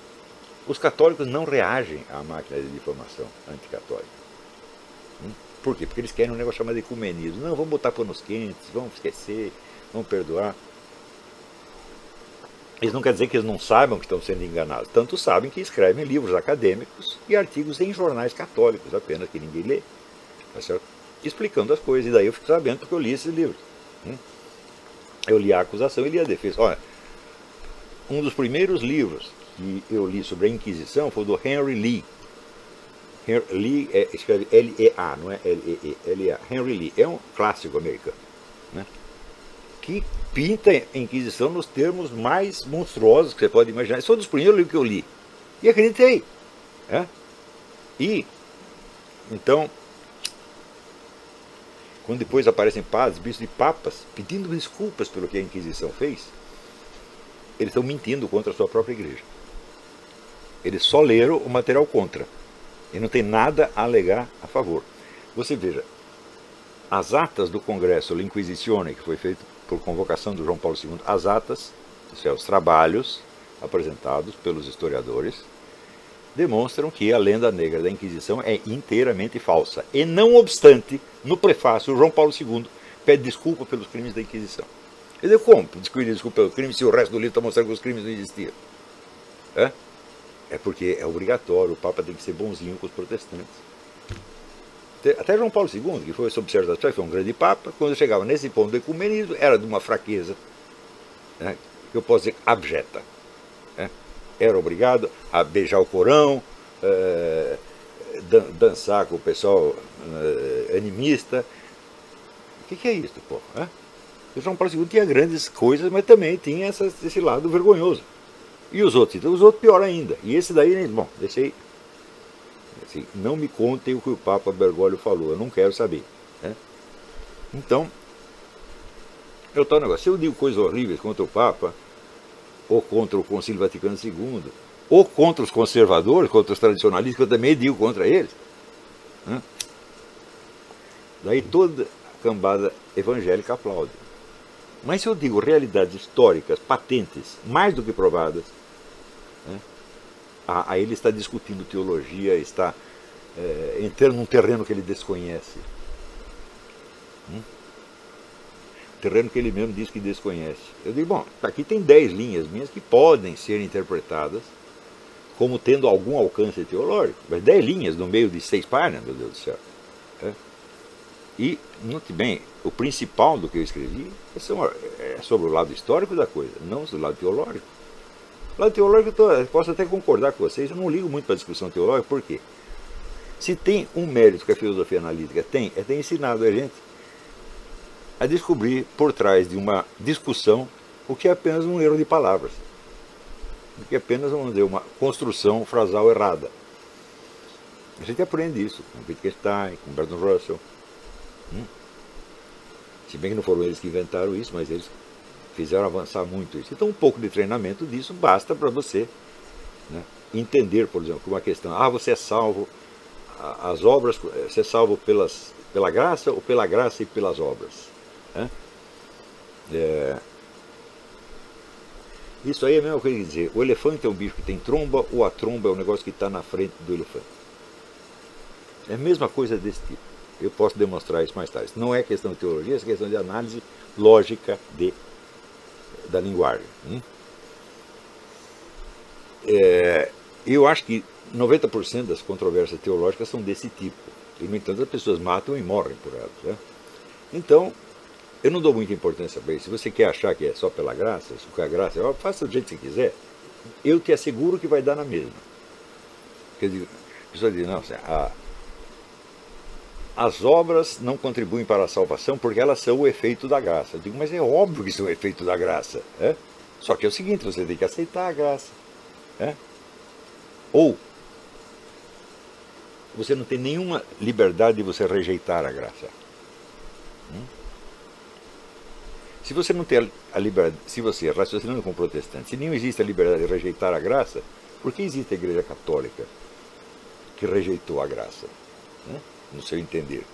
os católicos não reagem à máquina de difamação anticatólica. Por quê? Porque eles querem um negócio chamado ecumenismo. Não, vamos botar panos quentes, vamos esquecer, vamos perdoar. Isso não quer dizer que eles não saibam que estão sendo enganados. Tanto sabem que escrevem livros acadêmicos e artigos em jornais católicos, apenas que ninguém lê. Tá certo? Explicando as coisas. E daí eu fico sabendo porque eu li esses livros. Eu li a acusação e li a defesa. Olha, um dos primeiros livros que eu li sobre a Inquisição foi do Henry Lee. Lee escreve L-E-A, não é L-E-E, L-E-A. Henry Lee é um clássico americano, né, que pinta a Inquisição nos termos mais monstruosos que você pode imaginar. Esse foi um dos primeiros livros que eu li. E acreditei. Né? E, então, quando depois aparecem padres, bispos e papas pedindo desculpas pelo que a Inquisição fez, eles estão mentindo contra a sua própria igreja. Eles só leram o material contra. E não tem nada a alegar a favor. Você veja, as atas do Congresso L'Inquisitione, que foi feito por convocação do João Paulo II, as atas, isso é, os trabalhos apresentados pelos historiadores, demonstram que a lenda negra da Inquisição é inteiramente falsa. E não obstante, no prefácio, o João Paulo II pede desculpa pelos crimes da Inquisição. Quer dizer, como pedir desculpa pelos crimes se o resto do livro está mostrando que os crimes não existiam? É porque é obrigatório, o Papa tem que ser bonzinho com os protestantes. Até João Paulo II, que foi sob certas ações, foi um grande Papa, quando chegava nesse ponto do ecumenismo, era de uma fraqueza, né, que eu posso dizer abjeta. Né? Era obrigado a beijar o Corão, dançar com o pessoal animista. O que é isso, pô? O João Paulo II tinha grandes coisas, mas também tinha esse lado vergonhoso. E os outros? Então, os outros pior ainda. E esse daí, bom, deixei. Assim, não me contem o que o Papa Bergoglio falou, eu não quero saber. Né? Então, é o tal negócio. Se eu digo coisas horríveis contra o Papa, ou contra o Concílio Vaticano II, ou contra os conservadores, contra os tradicionalistas, que eu também digo contra eles, né? Daí toda a cambada evangélica aplaude. Mas se eu digo realidades históricas, patentes, mais do que provadas, né? Aí ele está discutindo teologia, está entrando num terreno que ele desconhece. Terreno que ele mesmo diz que desconhece. Eu digo, bom, aqui tem 10 linhas minhas que podem ser interpretadas como tendo algum alcance teológico, mas 10 linhas no meio de 6 páginas, meu Deus do céu. E, note bem, o principal do que eu escrevi é sobre o lado histórico da coisa, não sobre o lado teológico. O lado teológico eu posso até concordar com vocês, eu não ligo muito para a discussão teológica, por quê? Se tem um mérito que a filosofia analítica tem, é ter ensinado a gente a descobrir por trás de uma discussão o que é apenas um erro de palavras, o que é apenas, vamos dizer, uma construção frasal errada. A gente aprende isso com Wittgenstein, com Bertrand Russell. Se bem que não foram eles que inventaram isso, mas eles fizeram avançar muito isso. Então um pouco de treinamento disso basta para você, né, entender, por exemplo, uma questão, você é salvo, as obras, você é salvo pela graça ou pela graça e pelas obras? Isso aí é a mesma coisa que dizer, o elefante é um bicho que tem tromba ou a tromba é um negócio que está na frente do elefante. É a mesma coisa desse tipo. Eu posso demonstrar isso mais tarde. Não é questão de teologia, é questão de análise lógica da linguagem. Eu acho que 90% das controvérsias teológicas são desse tipo. E, no entanto, as pessoas matam e morrem por elas. Né? Então, eu não dou muita importância para isso. Se você quer achar que é só pela graça, se for a graça, faça do jeito que você quiser. Eu te asseguro que vai dar na mesma. Quer dizer, a pessoa diz, não, as obras não contribuem para a salvação porque elas são o efeito da graça. Eu digo, mas é óbvio que são o efeito da graça. Só que é o seguinte, você tem que aceitar a graça. Ou você não tem nenhuma liberdade de você rejeitar a graça. Se você não tem a liberdade, se você, raciocinando com protestante, se não existe a liberdade de rejeitar a graça, por que existe a Igreja Católica que rejeitou a graça? No seu entender.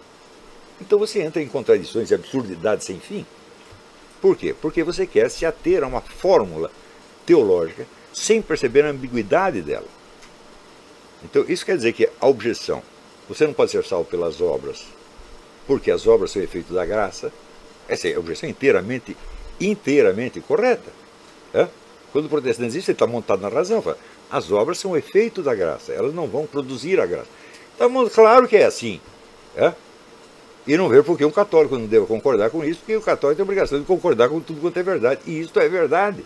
Então você entra em contradições e absurdidades sem fim. Por quê? Porque você quer se ater a uma fórmula teológica sem perceber a ambiguidade dela. Então isso quer dizer que a objeção, você não pode ser salvo pelas obras, porque as obras são efeito da graça, essa é a objeção inteiramente correta. Quando o protestante diz, ele está montado na razão, fala, as obras são efeito da graça, elas não vão produzir a graça. Então, claro que é assim. E não ver porque um católico não deve concordar com isso, porque o católico tem a obrigação de concordar com tudo quanto é verdade. E isto é verdade.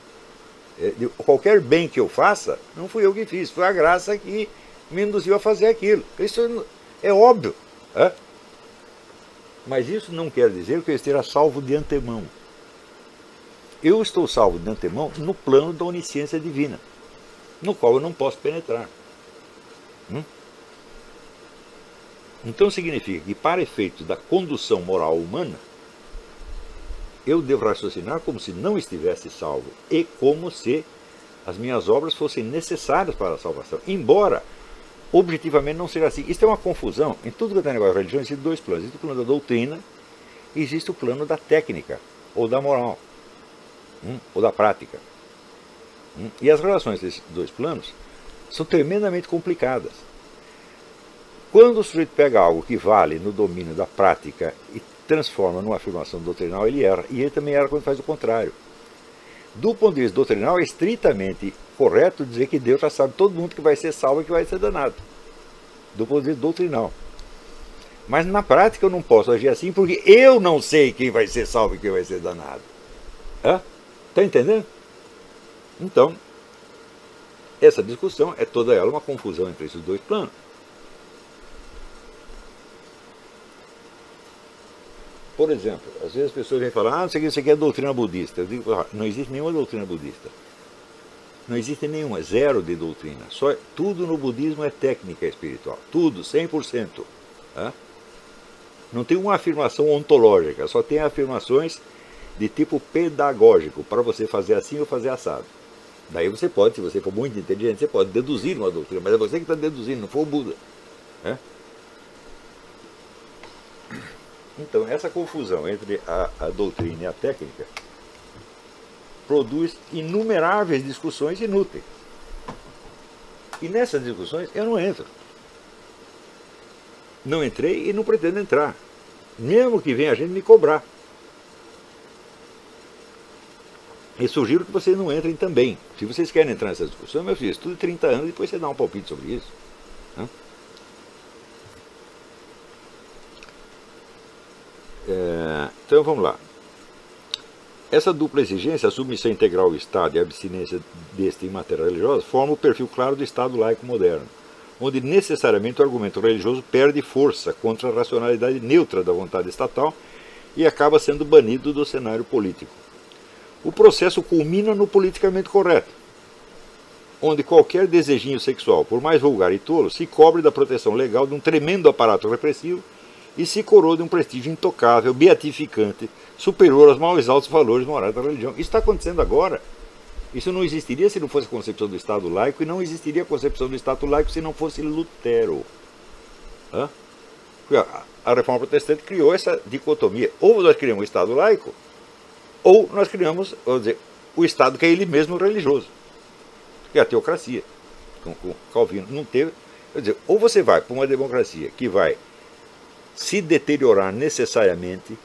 Qualquer bem que eu faça, não fui eu que fiz, foi a graça que me induziu a fazer aquilo. Isso é óbvio. Mas isso não quer dizer que eu esteja salvo de antemão. Eu estou salvo de antemão no plano da onisciência divina, no qual eu não posso penetrar. Então significa que, para efeitos da condução moral humana, eu devo raciocinar como se não estivesse salvo e como se as minhas obras fossem necessárias para a salvação, embora objetivamente não seja assim. Isso é uma confusão. Em tudo que tem negócio de religião existem 2 planos. Existe o plano da doutrina e existe o plano da técnica, ou da moral, ou da prática. E as relações desses 2 planos são tremendamente complicadas. Quando o sujeito pega algo que vale no domínio da prática e transforma numa afirmação doutrinal, ele erra. E ele também erra quando faz o contrário. Do ponto de vista doutrinal, é estritamente correto dizer que Deus já sabe todo mundo que vai ser salvo e que vai ser danado. Do ponto de vista doutrinal. Mas na prática eu não posso agir assim porque eu não sei quem vai ser salvo e quem vai ser danado. Está entendendo? Então, essa discussão é toda ela uma confusão entre esses 2 planos. Por exemplo, às vezes as pessoas vêm falar, não sei o que, isso aqui é doutrina budista. Eu digo, não existe nenhuma doutrina budista. Não existe nenhuma, zero de doutrina. Só, tudo no budismo é técnica espiritual. Tudo, 100%. Tá? Não tem uma afirmação ontológica, só tem afirmações de tipo pedagógico, para você fazer assim ou fazer assado. Daí você pode, se você for muito inteligente, você pode deduzir uma doutrina, mas é você que está deduzindo, não foi o Buda. Né? Então, essa confusão entre a doutrina e a técnica produz inumeráveis discussões inúteis. E nessas discussões eu não entro. Não entrei e não pretendo entrar. Mesmo que venha a gente me cobrar. E sugiro que vocês não entrem também. Se vocês querem entrar nessa discussão, meu filho, estude 30 anos e depois você dá um palpite sobre isso. Né? Então vamos lá. Essa dupla exigência, a submissão integral ao Estado e a abstinência deste em matéria religiosa, forma o perfil claro do Estado laico moderno, onde necessariamente o argumento religioso perde força contra a racionalidade neutra da vontade estatal e acaba sendo banido do cenário político. O processo culmina no politicamente correto, onde qualquer desejinho sexual, por mais vulgar e tolo, se cobre da proteção legal de um tremendo aparato repressivo e se coroa de um prestígio intocável, beatificante, superior aos mais altos valores morais da religião. Isso está acontecendo agora. Isso não existiria se não fosse a concepção do Estado laico, e não existiria a concepção do Estado laico se não fosse Lutero. A Reforma Protestante criou essa dicotomia. Ou nós criamos o Estado laico, ou nós criamos, vamos dizer, o Estado que é ele mesmo religioso, que é a teocracia. Com Calvino não teve. Quer dizer, ou você vai para uma democracia que vai se deteriorar necessariamente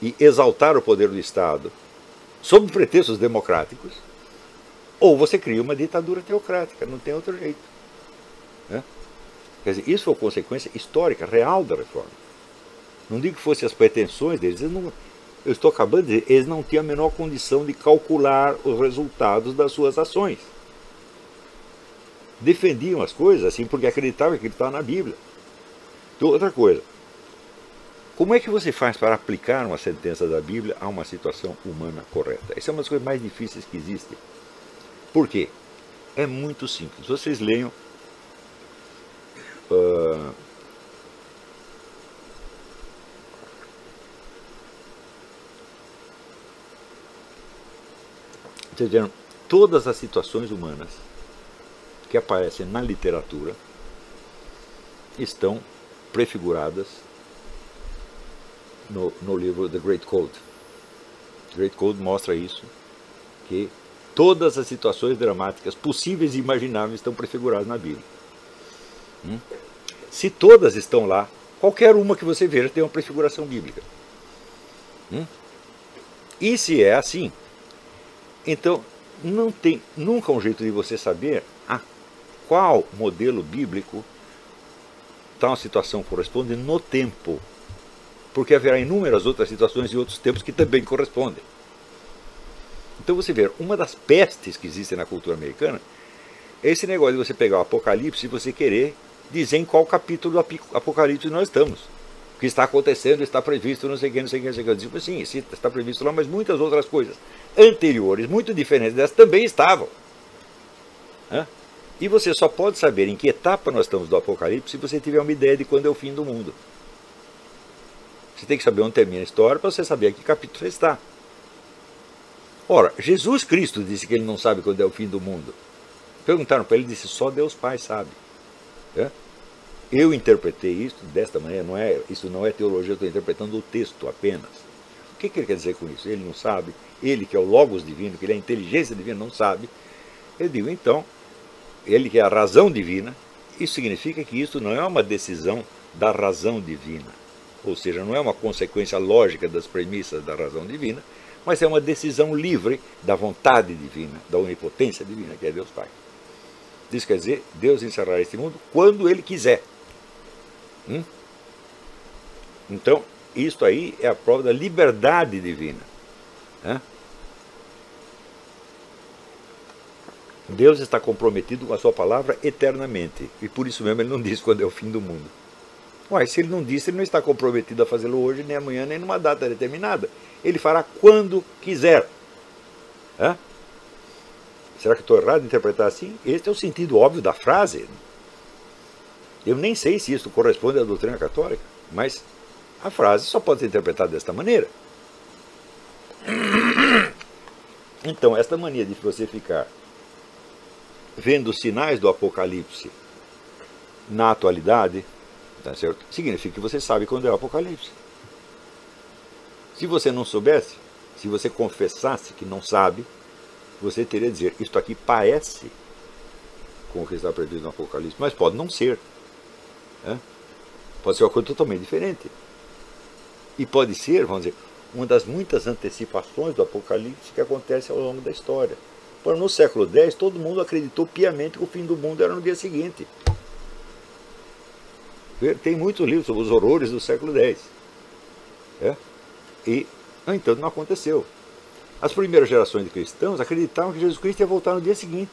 e exaltar o poder do Estado sob pretextos democráticos, ou você cria uma ditadura teocrática, não tem outro jeito. Né? Quer dizer, isso foi consequência histórica, real da reforma. Não digo que fossem as pretensões deles, eu estou acabando de dizer, eles não tinham a menor condição de calcular os resultados das suas ações. Defendiam as coisas assim porque acreditavam que estava na Bíblia. Então, outra coisa, como é que você faz para aplicar uma sentença da Bíblia a uma situação humana correta? Essa é uma das coisas mais difíceis que existem. Por quê? É muito simples. Vocês leiam vocês viram, todas as situações humanas que aparecem na literatura estão prefiguradas no livro The Great Code. The Great Code mostra isso, que todas as situações dramáticas possíveis e imagináveis estão prefiguradas na Bíblia. Se todas estão lá, qualquer uma que você veja tem uma prefiguração bíblica. E se é assim, então não tem nunca um jeito de você saber a qual modelo bíblico tal situação corresponde no tempo. Porque haverá inúmeras outras situações e outros tempos que também correspondem. Então você vê, uma das pestes que existem na cultura americana é esse negócio de você pegar o Apocalipse e você querer dizer em qual capítulo do Apocalipse nós estamos. O que está acontecendo, está previsto, não sei o que, não sei o que, não sei o que. Eu digo, sim, está previsto lá, mas muitas outras coisas anteriores, muito diferentes dessas, também estavam. E você só pode saber em que etapa nós estamos do Apocalipse se você tiver uma ideia de quando é o fim do mundo. Você tem que saber onde termina a história para você saber a que capítulo você está. Ora, Jesus Cristo disse que ele não sabe quando é o fim do mundo. Perguntaram para ele, ele disse, só Deus Pai sabe. Eu interpretei isso desta maneira, isso não é teologia, eu estou interpretando o texto apenas. O que ele quer dizer com isso? Ele não sabe, ele que é o Logos divino, que ele é a inteligência divina, não sabe. Eu digo, então, ele que é a razão divina, isso significa que isso não é uma decisão da razão divina. Ou seja, não é uma consequência lógica das premissas da razão divina, mas é uma decisão livre da vontade divina, da onipotência divina, que é Deus Pai. Isso quer dizer, Deus encerrará este mundo quando Ele quiser. Então, isto aí é a prova da liberdade divina. Deus está comprometido com a sua palavra eternamente, e por isso mesmo Ele não diz quando é o fim do mundo. Uai, se ele não disse, ele não está comprometido a fazê-lo hoje, nem amanhã, nem numa data determinada. Ele fará quando quiser. Hã? Será que estou errado em interpretar assim? Este é o sentido óbvio da frase. Eu nem sei se isso corresponde à doutrina católica, mas a frase só pode ser interpretada desta maneira. Então, esta mania de você ficar vendo os sinais do Apocalipse na atualidade, tá certo? Significa que você sabe quando é o Apocalipse. Se você não soubesse, se você confessasse que não sabe, você teria a dizer, isto aqui parece com o que está previsto no Apocalipse, mas pode não ser. Né? Pode ser uma coisa totalmente diferente. E pode ser, vamos dizer, uma das muitas antecipações do Apocalipse que acontece ao longo da história. Por no século X, todo mundo acreditou piamente que o fim do mundo era no dia seguinte. Tem muitos livros sobre os horrores do século X. E, no entanto, não aconteceu. As primeiras gerações de cristãos acreditavam que Jesus Cristo ia voltar no dia seguinte.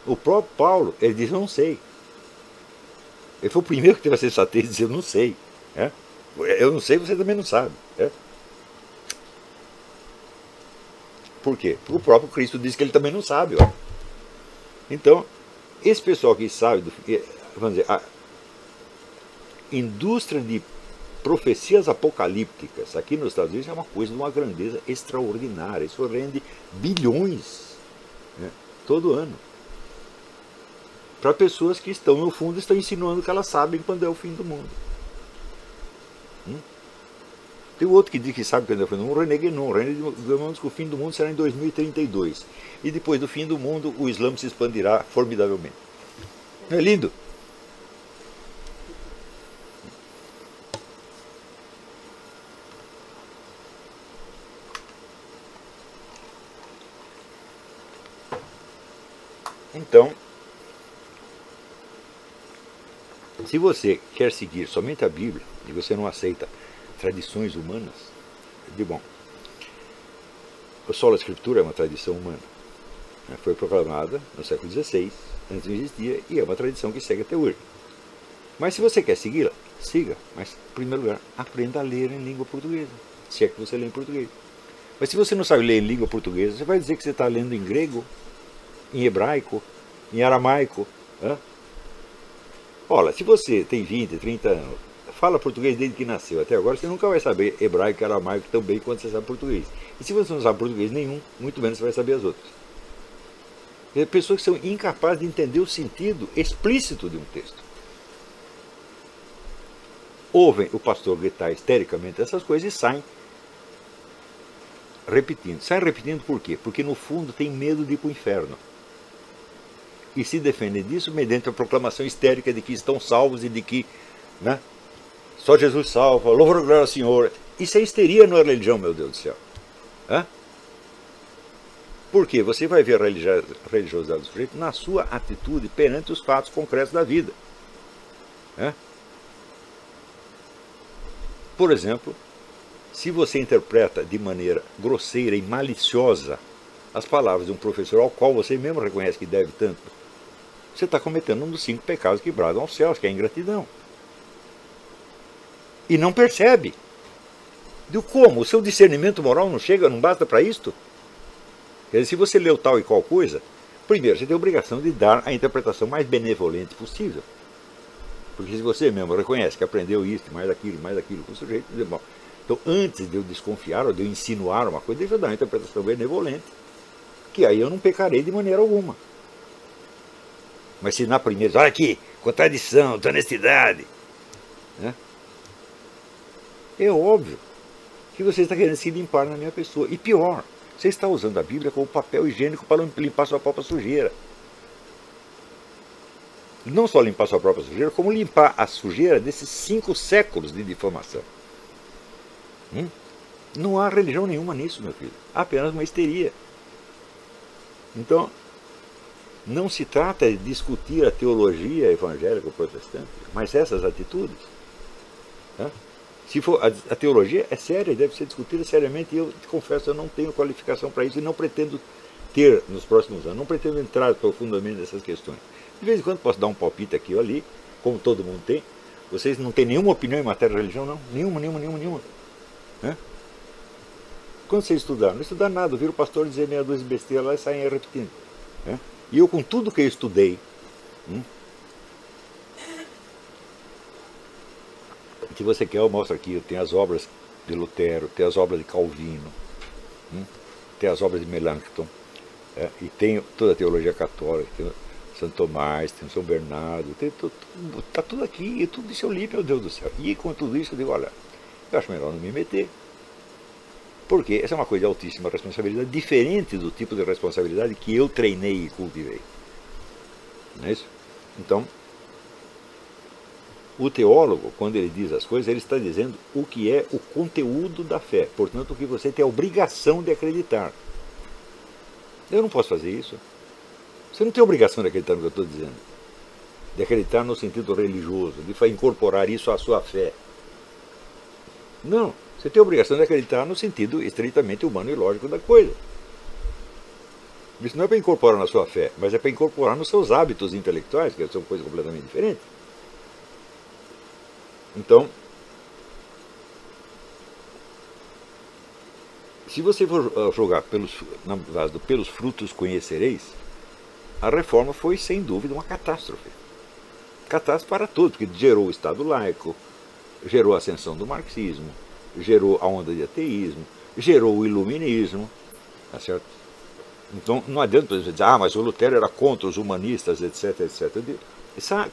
O próprio Paulo, ele diz, eu não sei. Ele foi o primeiro que teve a sensatez de dizer, eu não sei. Eu não sei, você também não sabe. Por quê? Porque o próprio Cristo disse que ele também não sabe. Então, esse pessoal que sabe, vamos dizer, a indústria de profecias apocalípticas aqui nos Estados Unidos é uma coisa de uma grandeza extraordinária. Isso rende bilhões todo ano. Para pessoas que estão, no fundo, estão insinuando que elas sabem quando é o fim do mundo. Tem outro que diz que sabe quando é o fim do mundo, o René Guénon. O René Guénon diz que o fim do mundo será em 2032. E depois do fim do mundo, o Islã se expandirá formidavelmente. Não é lindo? Então, se você quer seguir somente a Bíblia e você não aceita tradições humanas, de bom, a sola escritura é uma tradição humana. Foi proclamada no século XVI, antes não existia, e é uma tradição que segue até hoje. Mas se você quer segui-la, siga. Mas, em primeiro lugar, aprenda a ler em língua portuguesa, se é que você lê em português. Mas se você não sabe ler em língua portuguesa, você vai dizer que você está lendo em grego, em hebraico, em aramaico. Olha, se você tem 20, 30 anos, fala português desde que nasceu até agora, você nunca vai saber hebraico e aramaico tão bem quanto você sabe português. E se você não sabe português nenhum, muito menos você vai saber as outras. Tem pessoas que são incapazes de entender o sentido explícito de um texto. Ouvem o pastor gritar histericamente essas coisas e saem repetindo. Saem repetindo por quê? Porque no fundo tem medo de ir para o inferno. E se defendem disso mediante a proclamação histérica de que estão salvos e de que só Jesus salva, louva a glória ao Senhor. Isso é histeria, não é religião, meu Deus do céu. Por quê? Você vai ver a religiosidade do sujeito na sua atitude perante os fatos concretos da vida. Por exemplo, se você interpreta de maneira grosseira e maliciosa as palavras de um professor ao qual você mesmo reconhece que deve tanto, você está cometendo um dos 5 pecados que bradam aos céus, que é a ingratidão. E não percebe. De como? O seu discernimento moral não chega, não basta para isto? Quer dizer, se você leu tal e qual coisa, primeiro, você tem a obrigação de dar a interpretação mais benevolente possível. Porque se você mesmo reconhece que aprendeu isso, mais aquilo com o sujeito, bom, então antes de eu desconfiar ou de eu insinuar uma coisa, deixa eu dar uma interpretação benevolente, que aí eu não pecarei de maneira alguma. Mas se na primeira, olha aqui, contradição, desonestidade, é óbvio que você está querendo se limpar na minha pessoa. E pior, você está usando a Bíblia como papel higiênico para limpar sua própria sujeira. Não só limpar sua própria sujeira, como limpar a sujeira desses 5 séculos de difamação. Não há religião nenhuma nisso, meu filho. Há apenas uma histeria. Então, não se trata de discutir a teologia evangélica ou protestante, mas essas atitudes. Se for, a teologia é séria e deve ser discutida seriamente, e eu te confesso, eu não tenho qualificação para isso e não pretendo ter nos próximos anos, não pretendo entrar profundamente nessas questões. De vez em quando posso dar um palpite aqui ou ali, como todo mundo tem. Vocês não têm nenhuma opinião em matéria de religião, não? Nenhuma. Né? Quando vocês estudaram? Não estudaram nada, viram o pastor dizer meia dúzia de besteira lá e saem repetindo. Né? E eu, com tudo que eu estudei, se você quer, eu mostro aqui, eu tenho as obras de Lutero, tenho as obras de Calvino, tenho as obras de Melanchthon, e tenho toda a teologia católica, tenho Santo Tomás, tenho São Bernardo, está tudo aqui, e tudo isso eu li, meu Deus do céu. E com tudo isso eu digo, olha, eu acho melhor não me meter, porque essa é uma coisa de altíssima responsabilidade, diferente do tipo de responsabilidade que eu treinei e cultivei. Não é isso? Então, o teólogo, quando ele diz as coisas, ele está dizendo o que é o conteúdo da fé, portanto, o que você tem a obrigação de acreditar. Eu não posso fazer isso. Você não tem obrigação de acreditar no que eu estou dizendo. De acreditar no sentido religioso, de incorporar isso à sua fé. Não, você tem a obrigação de acreditar no sentido estritamente humano e lógico da coisa. Isso não é para incorporar na sua fé, mas é para incorporar nos seus hábitos intelectuais, que são coisas completamente diferentes. Então, se você for jogar pelos frutos conhecereis, a reforma foi sem dúvida uma catástrofe. Catástrofe para tudo, porque gerou o Estado laico, gerou a ascensão do marxismo, gerou a onda de ateísmo, gerou o iluminismo, tá certo? Então não adianta dizer, mas o Lutero era contra os humanistas, etc, etc.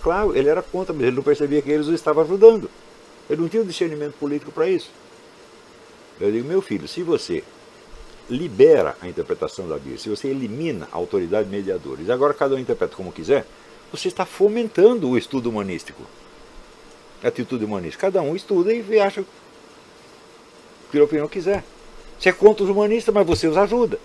Claro, ele era contra, mas ele não percebia que eles o estavam ajudando. Ele não tinha um discernimento político para isso. Eu digo, meu filho, se você libera a interpretação da Bíblia, se você elimina a autoridade mediadora, e agora cada um interpreta como quiser, você está fomentando o estudo humanístico. A atitude humanística. Cada um estuda e acha que a opinião quiser. Você é contra os humanistas, mas você os ajuda.